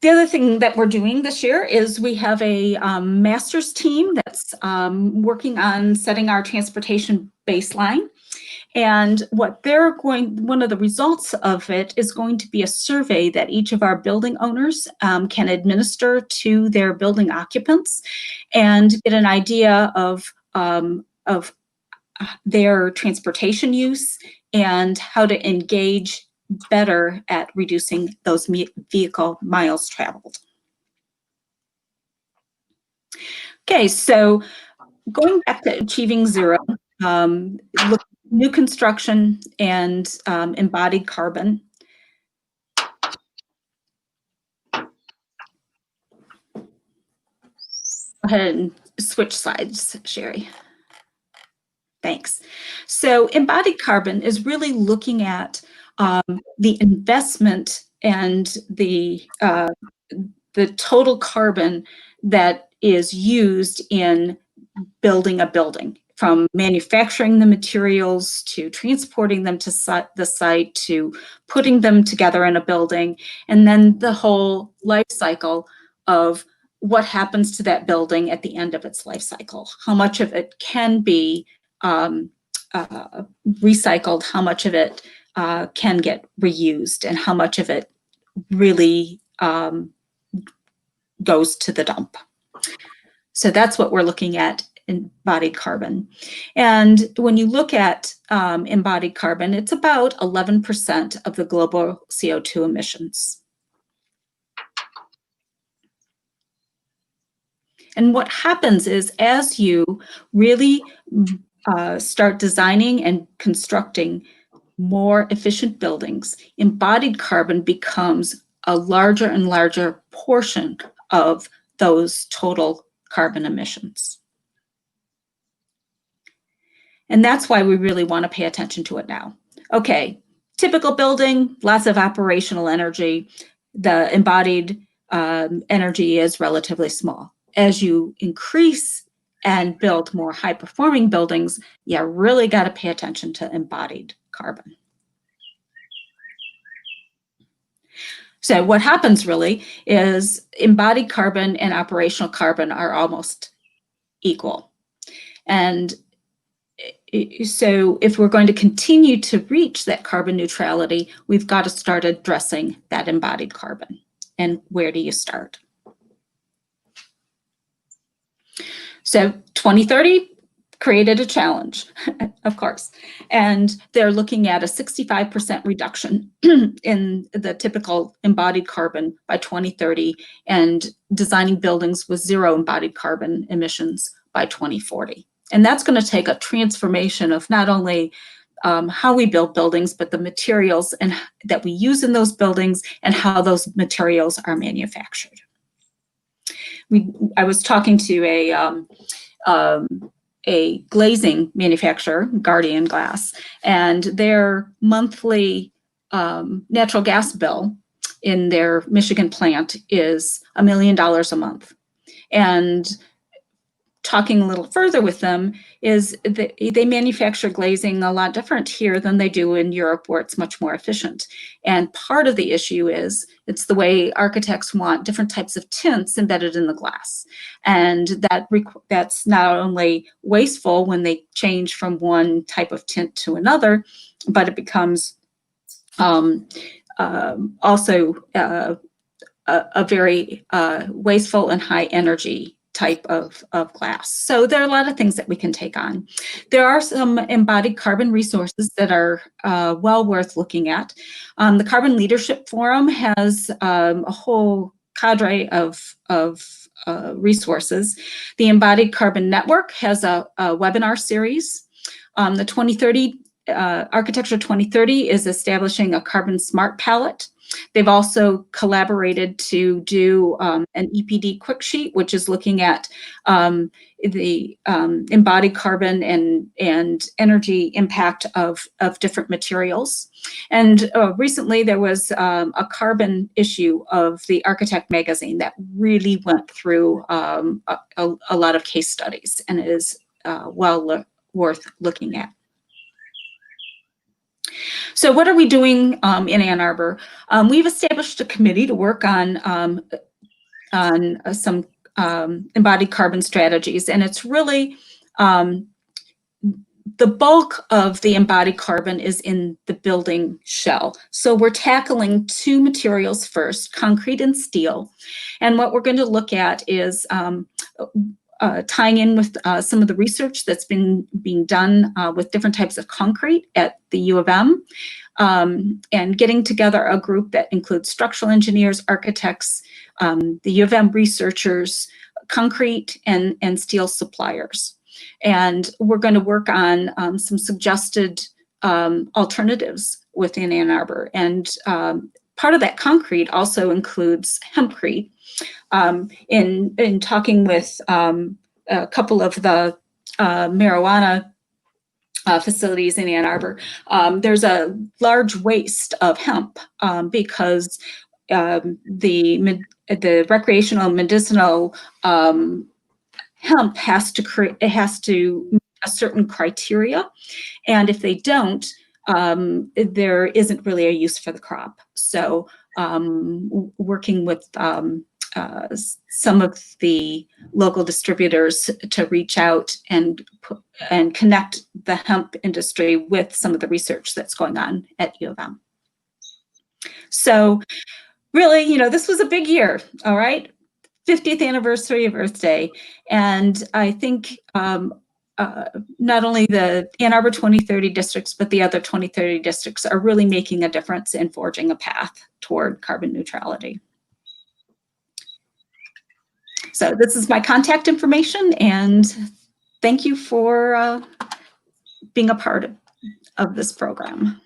The other thing that we're doing this year is we have a master's team that's working on setting our transportation baseline. And what one of the results of it is going to be a survey that each of our building owners can administer to their building occupants and get an idea of their transportation use and how to engage better at reducing those vehicle miles traveled. Okay, so going back to achieving zero, look, new construction and embodied carbon. Go ahead and switch slides, Sherry. Thanks. So embodied carbon is really looking at the investment and the total carbon that is used in building a building, from manufacturing the materials to transporting them to the site to putting them together in a building, and then the whole life cycle of what happens to that building at the end of its life cycle. How much of it can be recycled, how much of it can get reused, and how much of it really goes to the dump. So that's what we're looking at, embodied carbon. And when you look at embodied carbon, it's about 11% of the global CO2 emissions. And what happens is, as you really start designing and constructing more efficient buildings, embodied carbon becomes a larger and larger portion of those total carbon emissions. And that's why we really want to pay attention to it now. Okay, typical building, lots of operational energy. The embodied energy is relatively small. As you increase and build more high-performing buildings, you really got to pay attention to embodied carbon. So what happens really is embodied carbon and operational carbon are almost equal. And so if we're going to continue to reach that carbon neutrality, we've got to start addressing that embodied carbon. And where do you start? So 2030 created a challenge, of course, and they're looking at a 65% reduction in the typical embodied carbon by 2030 and designing buildings with zero embodied carbon emissions by 2040. And that's going to take a transformation of not only how we build buildings, but the materials and that we use in those buildings and how those materials are manufactured. I was talking to a glazing manufacturer, Guardian Glass, and their monthly natural gas bill in their Michigan plant is $1 million a month. And talking a little further with them is that they manufacture glazing a lot different here than they do in Europe, where it's much more efficient. And part of the issue is it's the way architects want different types of tints embedded in the glass. And that's not only wasteful when they change from one type of tint to another, but it becomes also a very wasteful and high energy type of glass. So there are a lot of things that we can take on. There are some embodied carbon resources that are well worth looking at. The Carbon Leadership Forum has a whole cadre of resources. The Embodied Carbon Network has a webinar series. The 2030 Architecture 2030 is establishing a carbon smart palette. They've also collaborated to do an EPD quick sheet, which is looking at the embodied carbon and energy impact of different materials. And recently there was a carbon issue of the Architect magazine that really went through a lot of case studies, and it is worth looking at. So what are we doing in Ann Arbor? We've established a committee to work on some embodied carbon strategies, and it's really the bulk of the embodied carbon is in the building shell. So we're tackling two materials first, concrete and steel. And what we're going to look at is tying in with some of the research that's been being done with different types of concrete at the U of M, and getting together a group that includes structural engineers, architects, the U of M researchers, concrete and steel suppliers. And we're going to work on some suggested alternatives within Ann Arbor. And part of that concrete also includes hempcrete. In talking with a couple of the marijuana facilities in Ann Arbor, there's a large waste of hemp because the recreational medicinal hemp has to meet a certain criteria, and if they don't, there isn't really a use for the crop. So working with some of the local distributors to reach out and connect the hemp industry with some of the research that's going on at U of M. So really, you know, this was a big year, all right? 50th anniversary of Earth Day. And I think not only the Ann Arbor 2030 districts, but the other 2030 districts are really making a difference in forging a path toward carbon neutrality. So this is my contact information, and thank you for being a part of this program.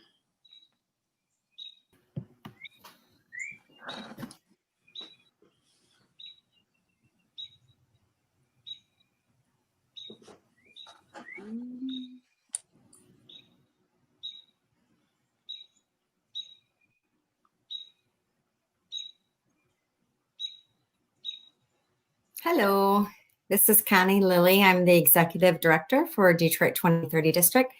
Hello, this is Connie Lilly. I'm the Executive Director for Detroit 2030 District.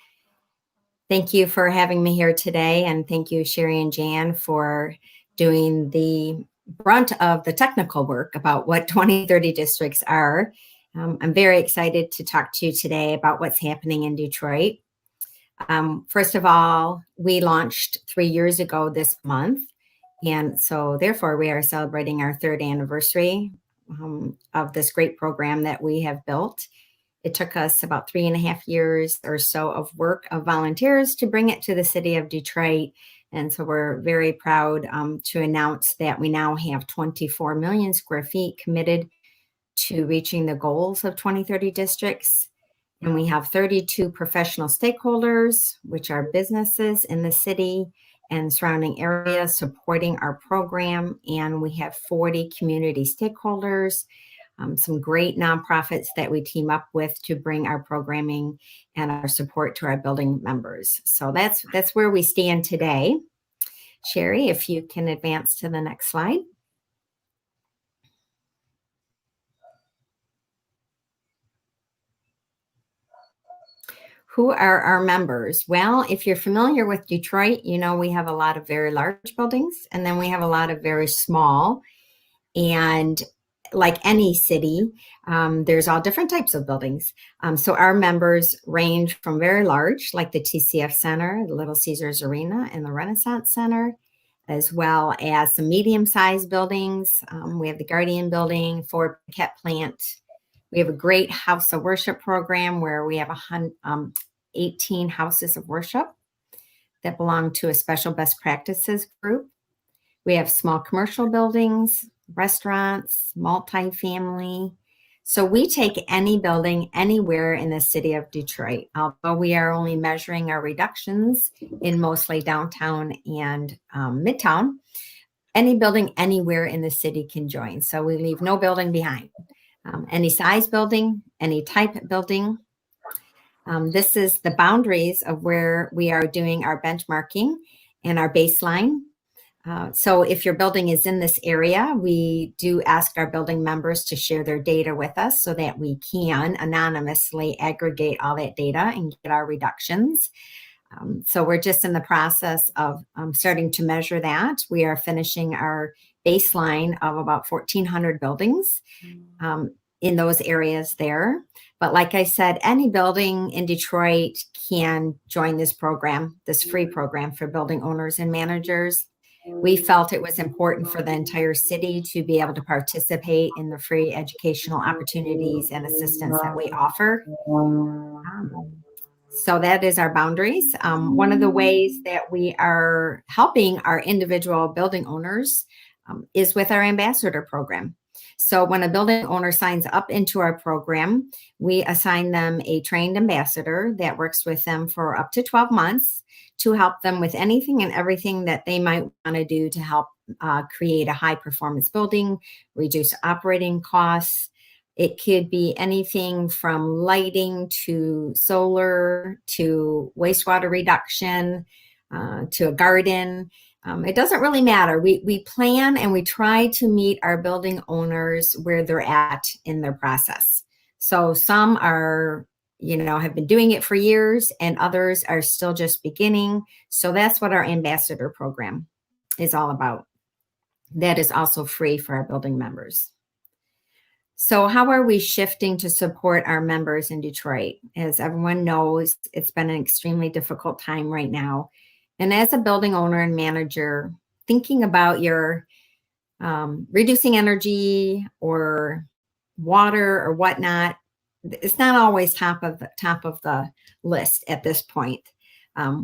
Thank you for having me here today, and thank you, Sherry and Jan, for doing the brunt of the technical work about what 2030 districts are. I'm very excited to talk to you today about what's happening in Detroit. First of all, we launched 3 years ago this month, and so therefore we are celebrating our 3rd anniversary of this great program that we have built. It took us about 3.5 years or so of work of volunteers to bring it to the city of Detroit. And so we're very proud to announce that we now have 24 million square feet committed to reaching the goals of 2030 districts. And we have 32 professional stakeholders, which are businesses in the city and surrounding areas supporting our program. And we have 40 community stakeholders, some great nonprofits that we team up with to bring our programming and our support to our building members. So that's where we stand today. Sherry, if you can advance to the next slide. Who are our members? Well, if you're familiar with Detroit, you know we have a lot of very large buildings, and then we have a lot of very small. And like any city, there's all different types of buildings. So our members range from very large, like the TCF Center, the Little Caesars Arena, and the Renaissance Center, as well as some medium-sized buildings. We have the Guardian Building, Ford Piquet Plant. We have a great house of worship program where we have 18 houses of worship that belong to a special best practices group. We have small commercial buildings, restaurants, multifamily. So we take any building anywhere in the city of Detroit, although we are only measuring our reductions in mostly downtown and Midtown. any building anywhere in the city can join. So we leave no building behind. Any size building, any type building. This is the boundaries of where we are doing our benchmarking and our baseline. So if your building is in this area, we do ask our building members to share their data with us so that we can anonymously aggregate all that data and get our reductions. So we're just in the process of starting to measure that. We are finishing our baseline of about 1,400 buildings in those areas there. But like I said, any building in Detroit can join this program, this free program for building owners and managers. We felt it was important for the entire city to be able to participate in the free educational opportunities and assistance that we offer. So that is our boundaries. One of the ways that we are helping our individual building owners is with our ambassador program. So when a building owner signs up into our program, we assign them a trained ambassador that works with them for up to 12 months to help them with anything and everything that they might want to do to help create a high performance building, reduce operating costs. It could be anything from lighting to solar to wastewater reduction to a garden. It doesn't really matter. We plan and we try to meet our building owners where they're at in their process. So some are, have been doing it for years and others are still just beginning. So that's what our ambassador program is all about. That is also free for our building members. So how are we shifting to support our members in Detroit? As everyone knows, it's been an extremely difficult time right now. And as a building owner and manager, thinking about your reducing energy or water or whatnot, it's not always top of the list at this point.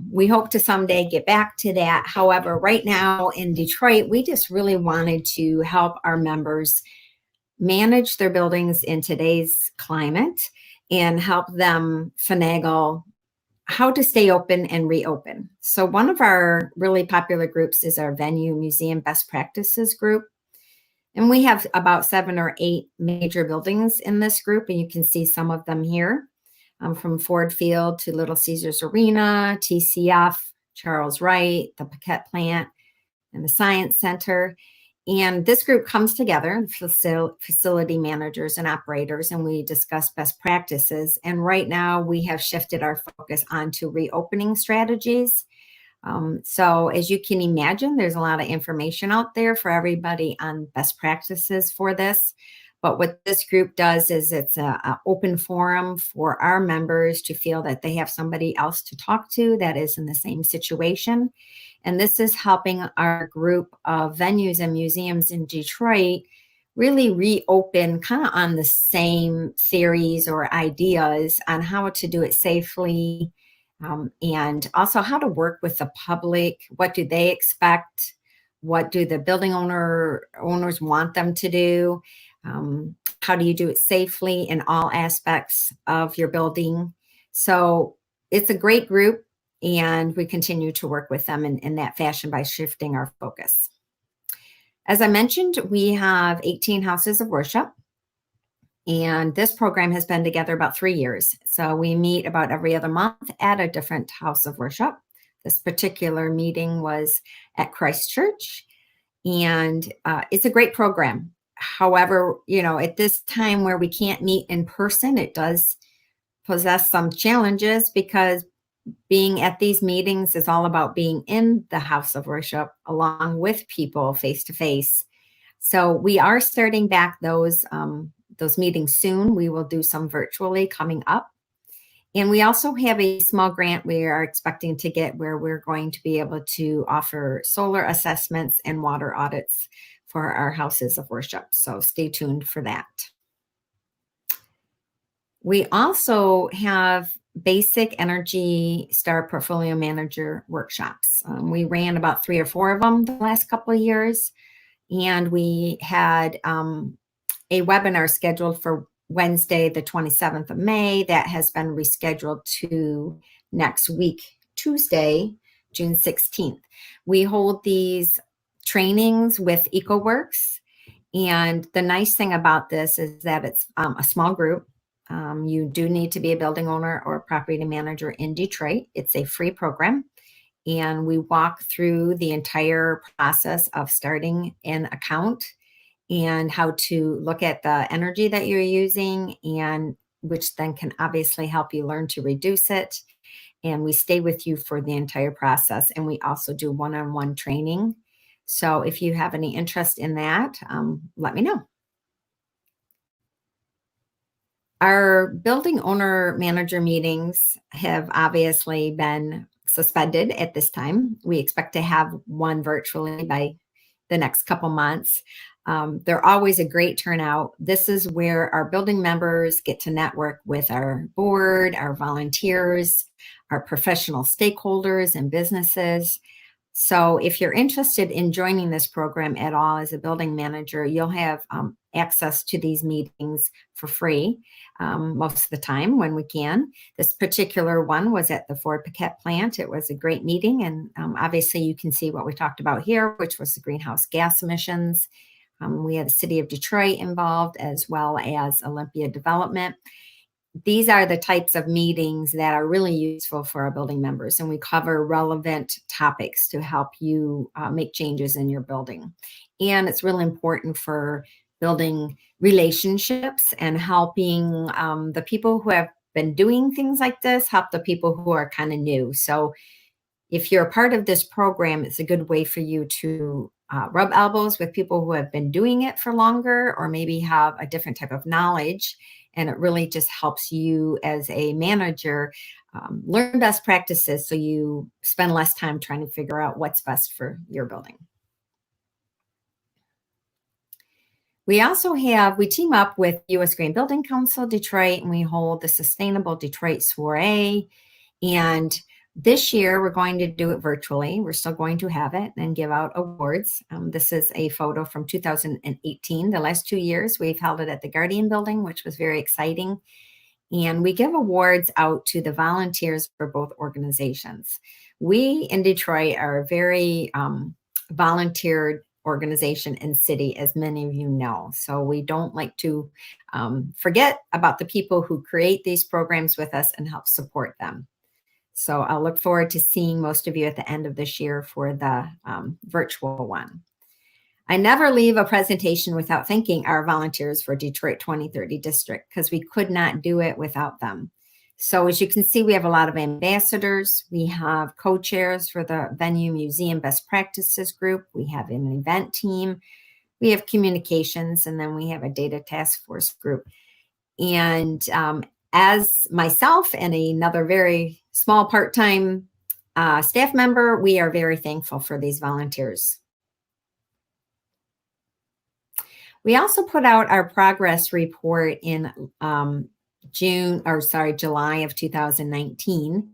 We hope to someday get back to that. However, right now in Detroit, we just really wanted to help our members manage their buildings in today's climate and help them finagle how to stay open and reopen. So one of our really popular groups is our Venue Museum Best Practices group. And we have about 7 or 8 major buildings in this group, and you can see some of them here, from Ford Field to Little Caesars Arena, TCF, Charles Wright, the Paquette Plant, and the Science Center. And this group comes together, facility managers and operators, and we discuss best practices. And right now we have shifted our focus onto reopening strategies. So as you can imagine, there's a lot of information out there for everybody on best practices for this. But what this group does is it's an open forum for our members to feel that they have somebody else to talk to that is in the same situation. And this is helping our group of venues and museums in Detroit really reopen kind of on the same theories or ideas on how to do it safely, and also how to work with the public. What do they expect? What do the building owners want them to do? How do you do it safely in all aspects of your building? So it's a great group, and we continue to work with them in that fashion by shifting our focus. As I mentioned, we have 18 houses of worship, and this program has been together about 3 years. So we meet about every other month at a different house of worship. This particular meeting was at Christ Church, and it's a great program. However, at this time where we can't meet in person, it does possess some challenges because being at these meetings is all about being in the house of worship along with people face to face. So we are starting back those meetings soon. We will do some virtually coming up. And we also have a small grant we are expecting to get where we're going to be able to offer solar assessments and water audits for our houses of worship. So stay tuned for that. We also have basic Energy Star Portfolio Manager workshops. We ran about 3 or 4 of them the last couple of years. And we had a webinar scheduled for Wednesday, the 27th of May, that has been rescheduled to next week, Tuesday, June 16th. We hold these trainings with EcoWorks. And the nice thing about this is that it's a small group. You do need to be a building owner or property manager in Detroit. It's a free program. And we walk through the entire process of starting an account and how to look at the energy that you're using, and which then can obviously help you learn to reduce it. And we stay with you for the entire process. And we also do one-on-one training. So if you have any interest in that, let me know. Our building owner manager meetings have obviously been suspended at this time. We expect to have one virtually by the next couple months. They're always a great turnout. This is where our building members get to network with our board, our volunteers, our professional stakeholders and businesses. So if you're interested in joining this program at all as a building manager, you'll have access to these meetings for free most of the time when we can. This particular one was at the Ford Paquette plant. It was a great meeting. And obviously you can see what we talked about here, which was the greenhouse gas emissions. We had the city of Detroit involved, as well as Olympia Development. These are the types of meetings that are really useful for our building members, and we cover relevant topics to help you make changes in your building. And it's really important for building relationships and helping the people who have been doing things like this help the people who are kind of new. So if you're a part of this program, it's a good way for you to rub elbows with people who have been doing it for longer, or maybe have a different type of knowledge. And it really just helps you as a manager learn best practices, so you spend less time trying to figure out what's best for your building. We also we team up with U.S. Green Building Council Detroit, and we hold the Sustainable Detroit Soiree. And this year, we're going to do it virtually. We're still going to have it and give out awards. This is a photo from 2018. The last 2 years, we've held it at the Guardian Building, which was very exciting. And we give awards out to the volunteers for both organizations. We in Detroit are a very volunteer organization and city, as many of you know. So we don't like to forget about the people who create these programs with us and help support them. So I'll look forward to seeing most of you at the end of this year for the virtual one. I never leave a presentation without thanking our volunteers for Detroit 2030 District, because we could not do it without them. So as you can see, we have a lot of ambassadors. We have co-chairs for the Venue Museum Best Practices Group. We have an event team. We have communications, and then we have a data task force group. And as myself and another very small part-time staff member, we are very thankful for these volunteers. We also put out our progress report in July of 2019.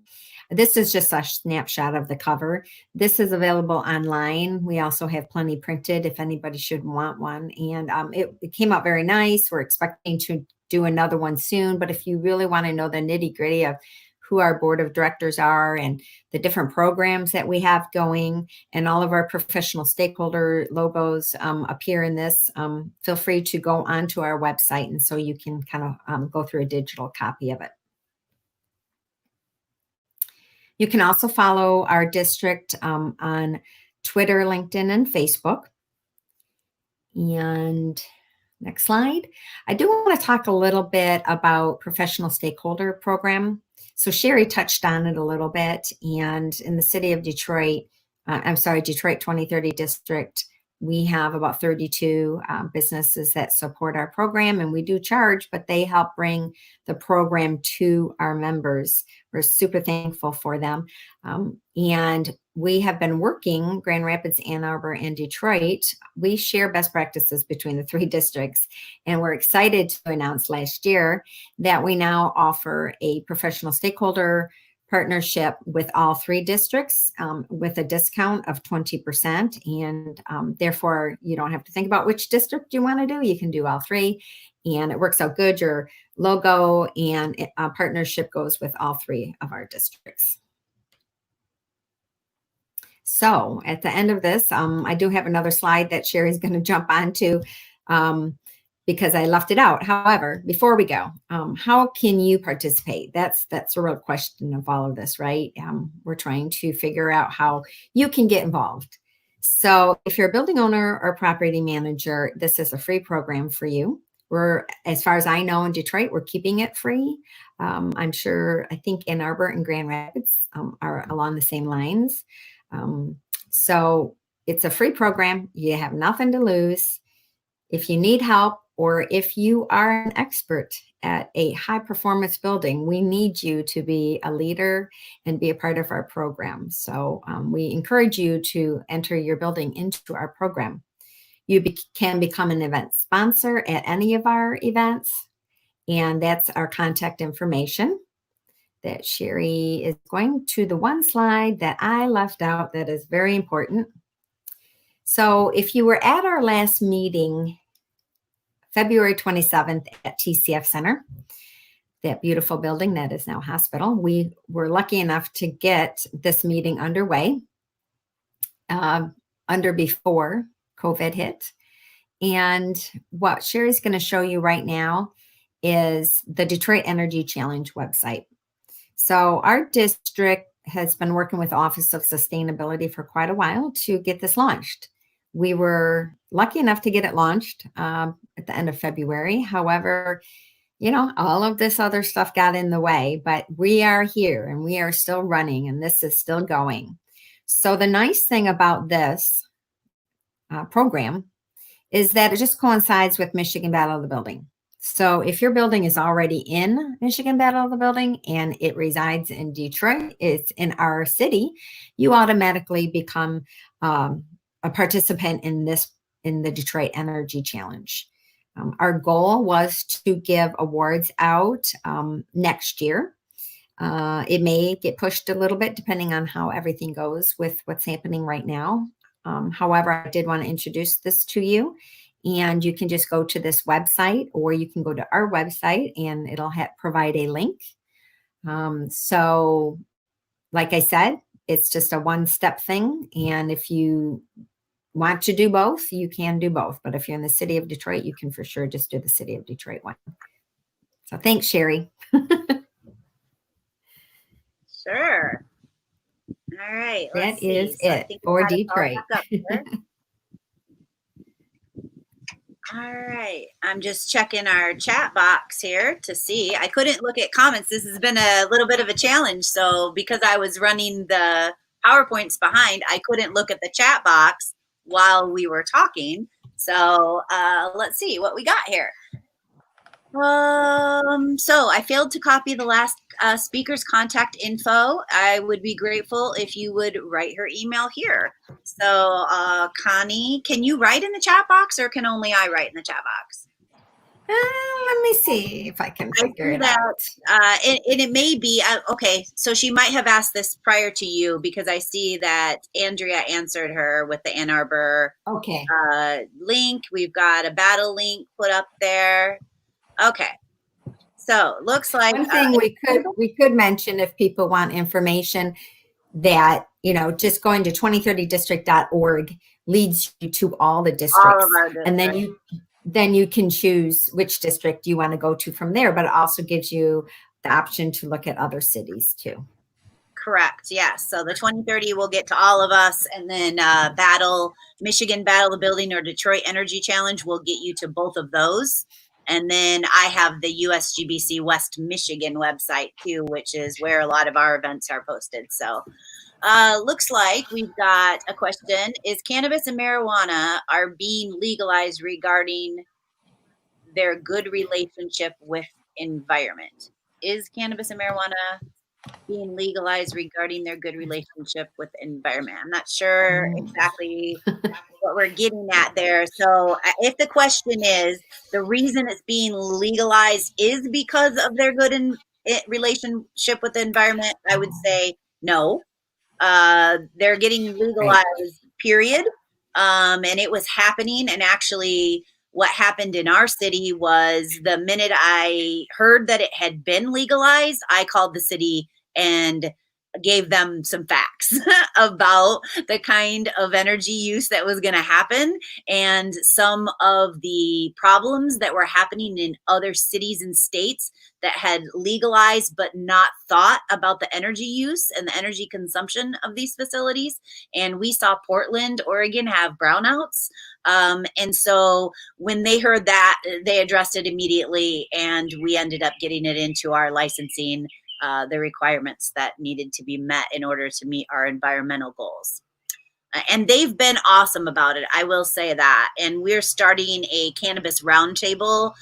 This is just a snapshot of the cover. This is available online. We also have plenty printed if anybody should want one. And it came out very nice. We're expecting to do another one soon. But if you really want to know the nitty-gritty of who our board of directors are and the different programs that we have going, and all of our professional stakeholder logos appear in this, feel free to go onto our website, and so you can kind of go through a digital copy of it. You can also follow our district on Twitter, LinkedIn, and Facebook. And next slide. I do want to talk a little bit about professional stakeholder program. So Sherry touched on it a little bit, and in the city of Detroit, Detroit 2030 District, we have about 32 businesses that support our program, and we do charge, but they help bring the program to our members. We're super thankful for them. And we have been working, Grand Rapids, Ann Arbor, and Detroit. We share best practices between the 3 districts, and we're excited to announce last year that we now offer a professional stakeholder partnership with all 3 districts with a discount of 20%. And therefore, you don't have to think about which district you want to do. You can do all 3. And it works out good. Your logo and partnership goes with all 3 of our districts. So at the end of this, I do have another slide that Sherry's going to jump onto because I left it out. However, before we go, how can you participate? That's a real question of all of this, right? We're trying to figure out how you can get involved. So if you're a building owner or property manager, this is a free program for you. As far as I know, in Detroit, we're keeping it free. I'm sure, I think in Arbor and Grand Rapids are along the same lines. So it's a free program. You have nothing to lose. If you need help, or if you are an expert at a high performance building, we need you to be a leader and be a part of our program. So we encourage you to enter your building into our program. You can become an event sponsor at any of our events, and that's our contact information that Sherry is going to the one slide that I left out that is very important. So if you were at our last meeting, February 27th at TCF Center, that beautiful building that is now hospital, we were lucky enough to get this meeting underway before COVID hit. And what Sherry's going to show you right now is the Detroit Energy Challenge website. So our district has been working with Office of Sustainability for quite a while to get this launched. We were lucky enough to get it launched at the end of February. However, you know, all of this other stuff got in the way, but we are here and we are still running and this is still going. So the nice thing about this program is that it just coincides with Michigan Battle of the Building. So if your building is already in Michigan Battle of the Building and it resides in Detroit, it's in our city, you automatically become a participant in the Detroit Energy Challenge. Our goal was to give awards out next year. It may get pushed a little bit depending on how everything goes with what's happening right now. However, I did want to introduce this to you, and you can just go to this website, or you can go to our website and it'll provide a link. So like I said, it's just a one-step thing. And if you want to do both, you can do both. But if you're in the city of Detroit, you can for sure just do the city of Detroit one. So thanks, Sherry. Sure. All right. That is it for Detroit. All right. I'm just checking our chat box here to see. I couldn't look at comments. This has been a little bit of a challenge. So because I was running the PowerPoints behind, I couldn't look at the chat box while we were talking. So let's see what we got here. So I failed to copy the last speaker's contact info. I would be grateful if you would write her email here. So Connie, can you write in the chat box, or can only I write in the chat box? Let me see if I can figure it out. And it may be, okay, so she might have asked this prior to you, because I see that Andrea answered her with the Ann Arbor link. We've got a battle link put up there. Okay, so looks like one thing we could mention, if people want information, that, you know, just going to 2030district.org leads you to all the districts, all of our districts. And then you can choose which district you want to go to from there, but it also gives you the option to look at other cities too. Correct. Yes. So the 2030 will get to all of us, and then Michigan Battle of the Building or Detroit Energy Challenge will get you to both of those. And then I have the USGBC West Michigan website too, which is where a lot of our events are posted. So looks like we've got a question. Is cannabis and marijuana are being legalized regarding their good relationship with environment? Is cannabis and marijuana being legalized regarding their good relationship with environment? I'm not sure exactly what we're getting at there. So if the question is, the reason it's being legalized is because of their good relationship with the environment, I would say no. They're getting legalized, period. And it was happening. And actually what happened in our city was, the minute I heard that it had been legalized, I called the city and gave them some facts about the kind of energy use that was going to happen and some of the problems that were happening in other cities and states that had legalized but not thought about the energy use and the energy consumption of these facilities. And we saw Portland, Oregon have brownouts. And so when they heard that, they addressed it immediately, and we ended up getting it into our licensing, the requirements that needed to be met in order to meet our environmental goals. And they've been awesome about it, I will say that. And we're starting a cannabis roundtable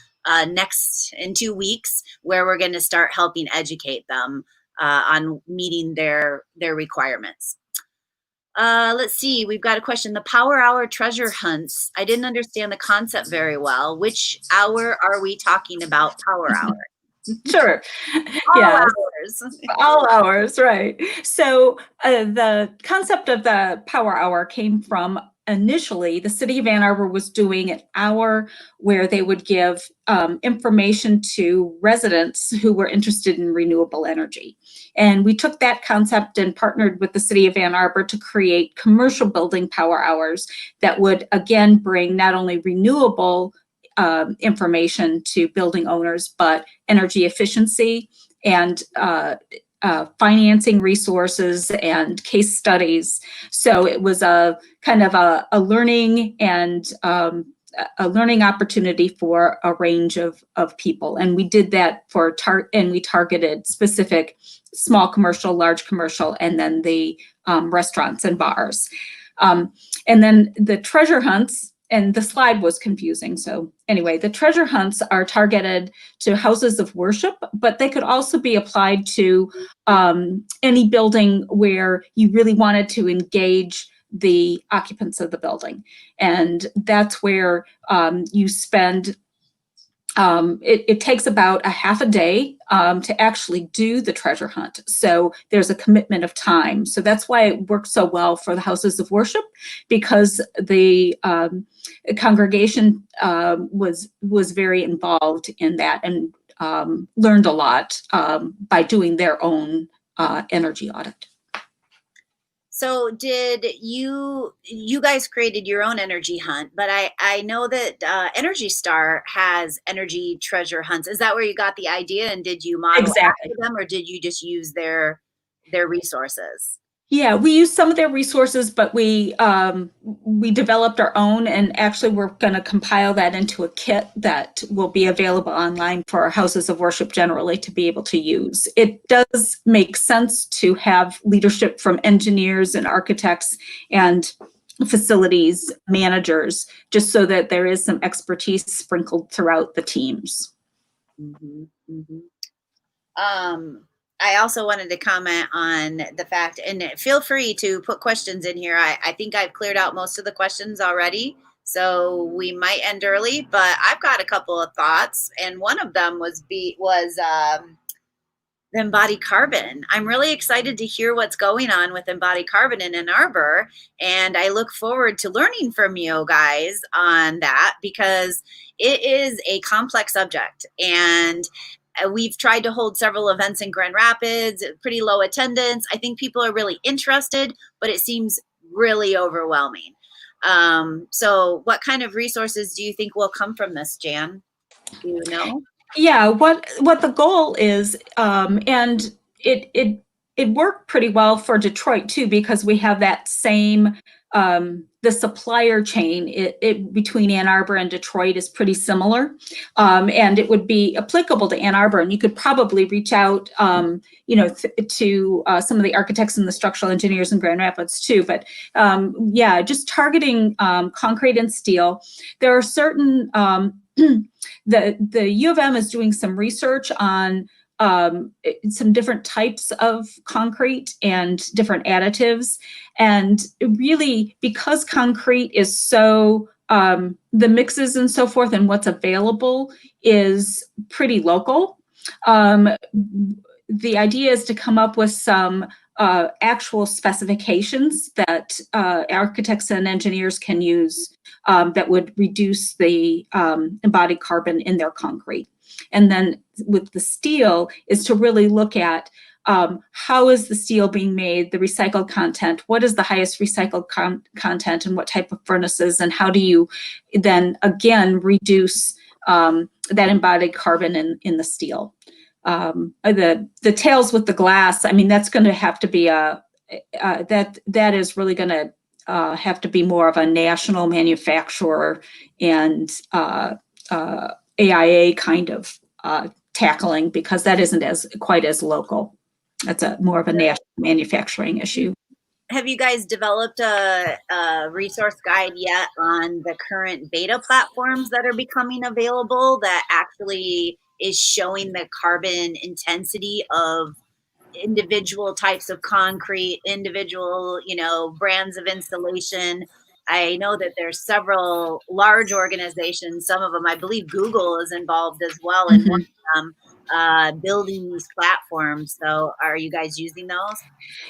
next in 2 weeks, where we're going to start helping educate them on meeting their requirements. Let's see, we've got a question. The Power Hour treasure hunts. I didn't understand the concept very well. Which hour are we talking about? Power Hour. Sure. All Yeah. hours. All hours, right. So the concept of the Power Hour came from, initially, the city of Ann Arbor was doing an hour where they would give information to residents who were interested in renewable energy. And we took that concept and partnered with the city of Ann Arbor to create commercial building power hours that would, again, bring not only renewable information to building owners, but energy efficiency and financing resources and case studies. So it was a kind of a learning and a learning opportunity for a range of people. And we did that and we targeted specific small commercial, large commercial, and then the restaurants and bars. And then the treasure hunts, and the slide was confusing. So anyway, the treasure hunts are targeted to houses of worship, but they could also be applied to any building where you really wanted to engage the occupants of the building. And that's where you spend, it takes about a half a day to actually do the treasure hunt. So there's a commitment of time. So that's why it works so well for the houses of worship, because the congregation was very involved in that and learned a lot by doing their own energy audit. So did you guys created your own energy hunt, but I know that Energy Star has energy treasure hunts. Is that where you got the idea, and did you model Exactly. after them, or did you just use their resources? Yeah, we used some of their resources, but we developed our own, and actually we're going to compile that into a kit that will be available online for our houses of worship generally to be able to use. It does make sense to have leadership from engineers and architects and facilities managers, just so that there is some expertise sprinkled throughout the teams. Mm-hmm, mm-hmm. I also wanted to comment on the fact, and feel free to put questions in here. I think I've cleared out most of the questions already, so we might end early, but I've got a couple of thoughts, and one of them was the Embodied Carbon. I'm really excited to hear what's going on with Embodied Carbon in Ann Arbor, and I look forward to learning from you guys on that, because it is a complex subject, and we've tried to hold several events in Grand Rapids, pretty low attendance. I think people are really interested, but it seems really overwhelming. So what kind of resources do you think will come from this, Jan? Do you know? Yeah, what the goal is, and it worked pretty well for Detroit too, because we have that same, the supplier chain between Ann Arbor and Detroit is pretty similar, and it would be applicable to Ann Arbor. And you could probably reach out, to some of the architects and the structural engineers in Grand Rapids too. But yeah, just targeting concrete and steel. There are certain the U of M is doing some research on some different types of concrete and different additives. And really, because concrete is so, the mixes and so forth and what's available is pretty local, the idea is to come up with some actual specifications that architects and engineers can use that would reduce the embodied carbon in their concrete. And then with the steel is to really look at how is the steel being made, the recycled content, what is the highest recycled content and what type of furnaces, and how do you then again reduce that embodied carbon in the steel. The tails with the glass, I mean, that's going to have to be that is really going to have to be more of a national manufacturer and AIA kind of tackling, because that isn't quite as local. That's more of a national manufacturing issue. Have you guys developed a resource guide yet on the current beta platforms that are becoming available that actually is showing the carbon intensity of individual types of concrete, individual, brands of insulation? I know that there's several large organizations, some of them, I believe Google is involved as well in one of them, building these platforms. So are you guys using those?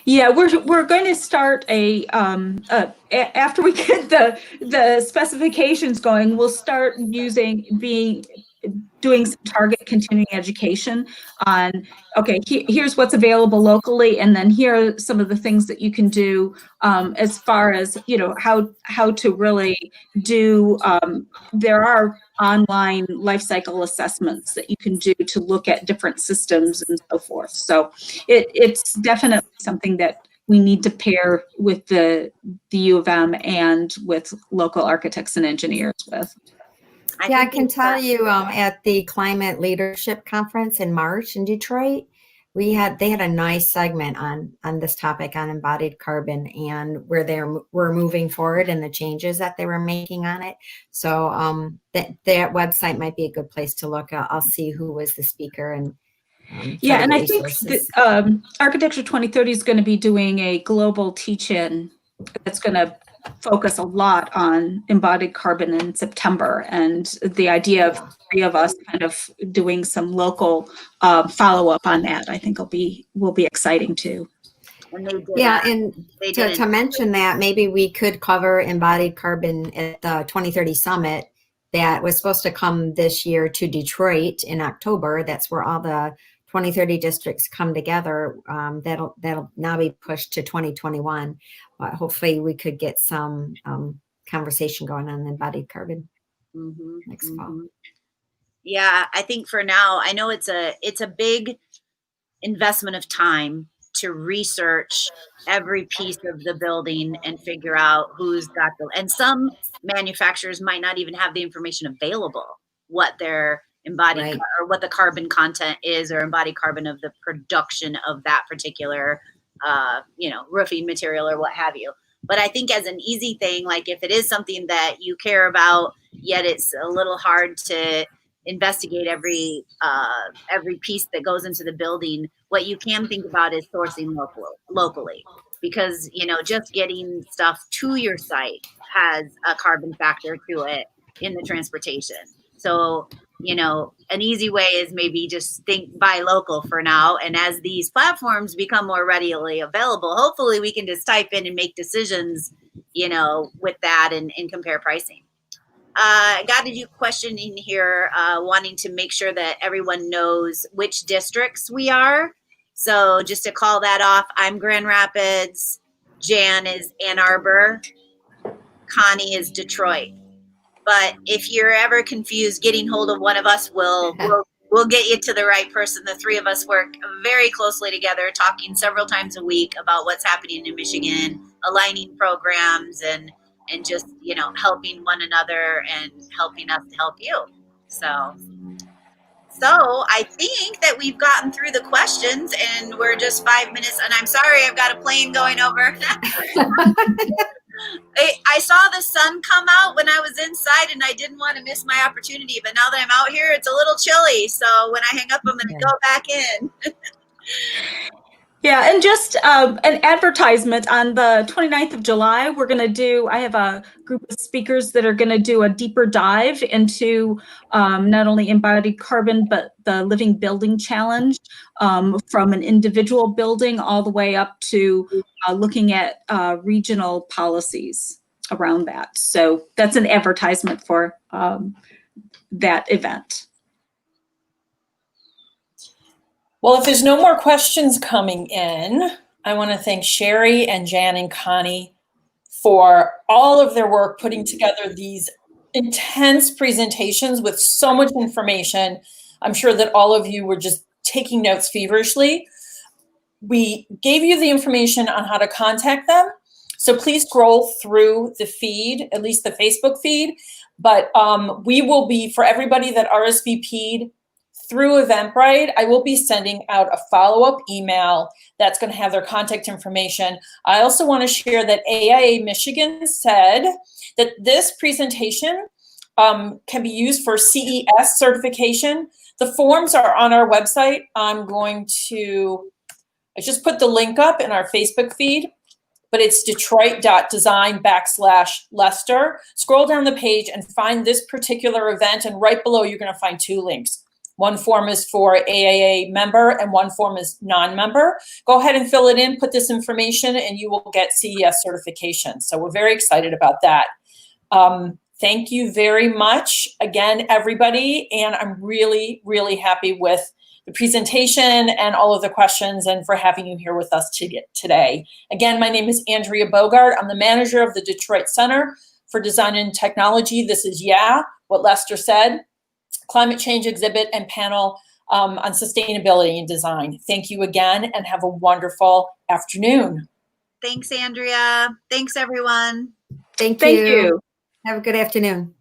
Yeah, we're going to start after we get the specifications going, we'll start doing some target continuing education on, okay, here's what's available locally, and then here are some of the things that you can do as far as, how to really do, there are online life cycle assessments that you can do to look at different systems and so forth. So it's definitely something that we need to pair with the U of M and with local architects and engineers with. I can tell you at the Climate Leadership Conference in March in Detroit, they had a nice segment on this topic on embodied carbon and where we're moving forward and the changes that they were making on it. So that website might be a good place to look. I'll see who was the speaker and yeah, and I think that, Architecture 2030 is going to be doing a global teach-in that's going to focus a lot on embodied carbon in September, and the idea of three of us kind of doing some local follow-up on that, I think will be exciting too. And to mention that, maybe we could cover embodied carbon at the 2030 summit that was supposed to come this year to Detroit in October. That's where all the 2030 districts come together. That'll now be pushed to 2021. Hopefully we could get some conversation going on embodied carbon next fall. Yeah, I think for now, I know it's a big investment of time to research every piece of the building and figure out who's got and some manufacturers might not even have the information available, what their embodied or what the carbon content is, or embodied carbon of the production of that particular roofing material or what have you. But I think as an easy thing, like if it is something that you care about, yet it's a little hard to investigate every piece that goes into the building, what you can think about is sourcing locally, because just getting stuff to your site has a carbon factor to it in the transportation. So an easy way is maybe just buy local for now. And as these platforms become more readily available, hopefully we can just type in and make decisions, with that and compare pricing. I got a question in here wanting to make sure that everyone knows which districts we are. So just to call that off, I'm Grand Rapids, Jan is Ann Arbor, Connie is Detroit. But if you're ever confused, getting hold of one of us will get you to the right person. The three of us work very closely together, talking several times a week about what's happening in Michigan, aligning programs, and just helping one another and helping us to help you. So I think that we've gotten through the questions, and we're just 5 minutes. And I'm sorry, I've got a plane going over. I saw the sun come out when I was inside, and I didn't want to miss my opportunity. But now that I'm out here, it's a little chilly. So when I hang up, I'm going to go back in. Yeah, and just an advertisement on the 29th of July, I have a group of speakers that are going to do a deeper dive into not only embodied carbon, but the Living Building Challenge, from an individual building all the way up to looking at regional policies around that. So that's an advertisement for that event. Well, if there's no more questions coming in, I want to thank Sherry and Jan and Connie for all of their work putting together these intense presentations with so much information. I'm sure that all of you were just taking notes feverishly. We gave you the information on how to contact them. So please scroll through the feed, at least the Facebook feed. But we will be, for everybody that RSVP'd through Eventbrite, I will be sending out a follow-up email that's going to have their contact information. I also want to share that AIA Michigan said that this presentation can be used for CES certification. The forms are on our website. I just put the link up in our Facebook feed, but it's detroit.design/Lester. Scroll down the page and find this particular event, and right below you're going to find two links. One form is for AIA member and one form is non-member. Go ahead and fill it in, put this information, and you will get CES certification. So we're very excited about that. Thank you very much again, everybody. And I'm really, really happy with the presentation and all of the questions and for having you here with us today. Again, my name is Andrea Bogart. I'm the manager of the Detroit Center for Design and Technology. This is what Lester said. Climate change exhibit and panel on sustainability and design. Thank you again and have a wonderful afternoon. Thanks, Andrea. Thanks, everyone. Thank Thank you. you. Have a good afternoon.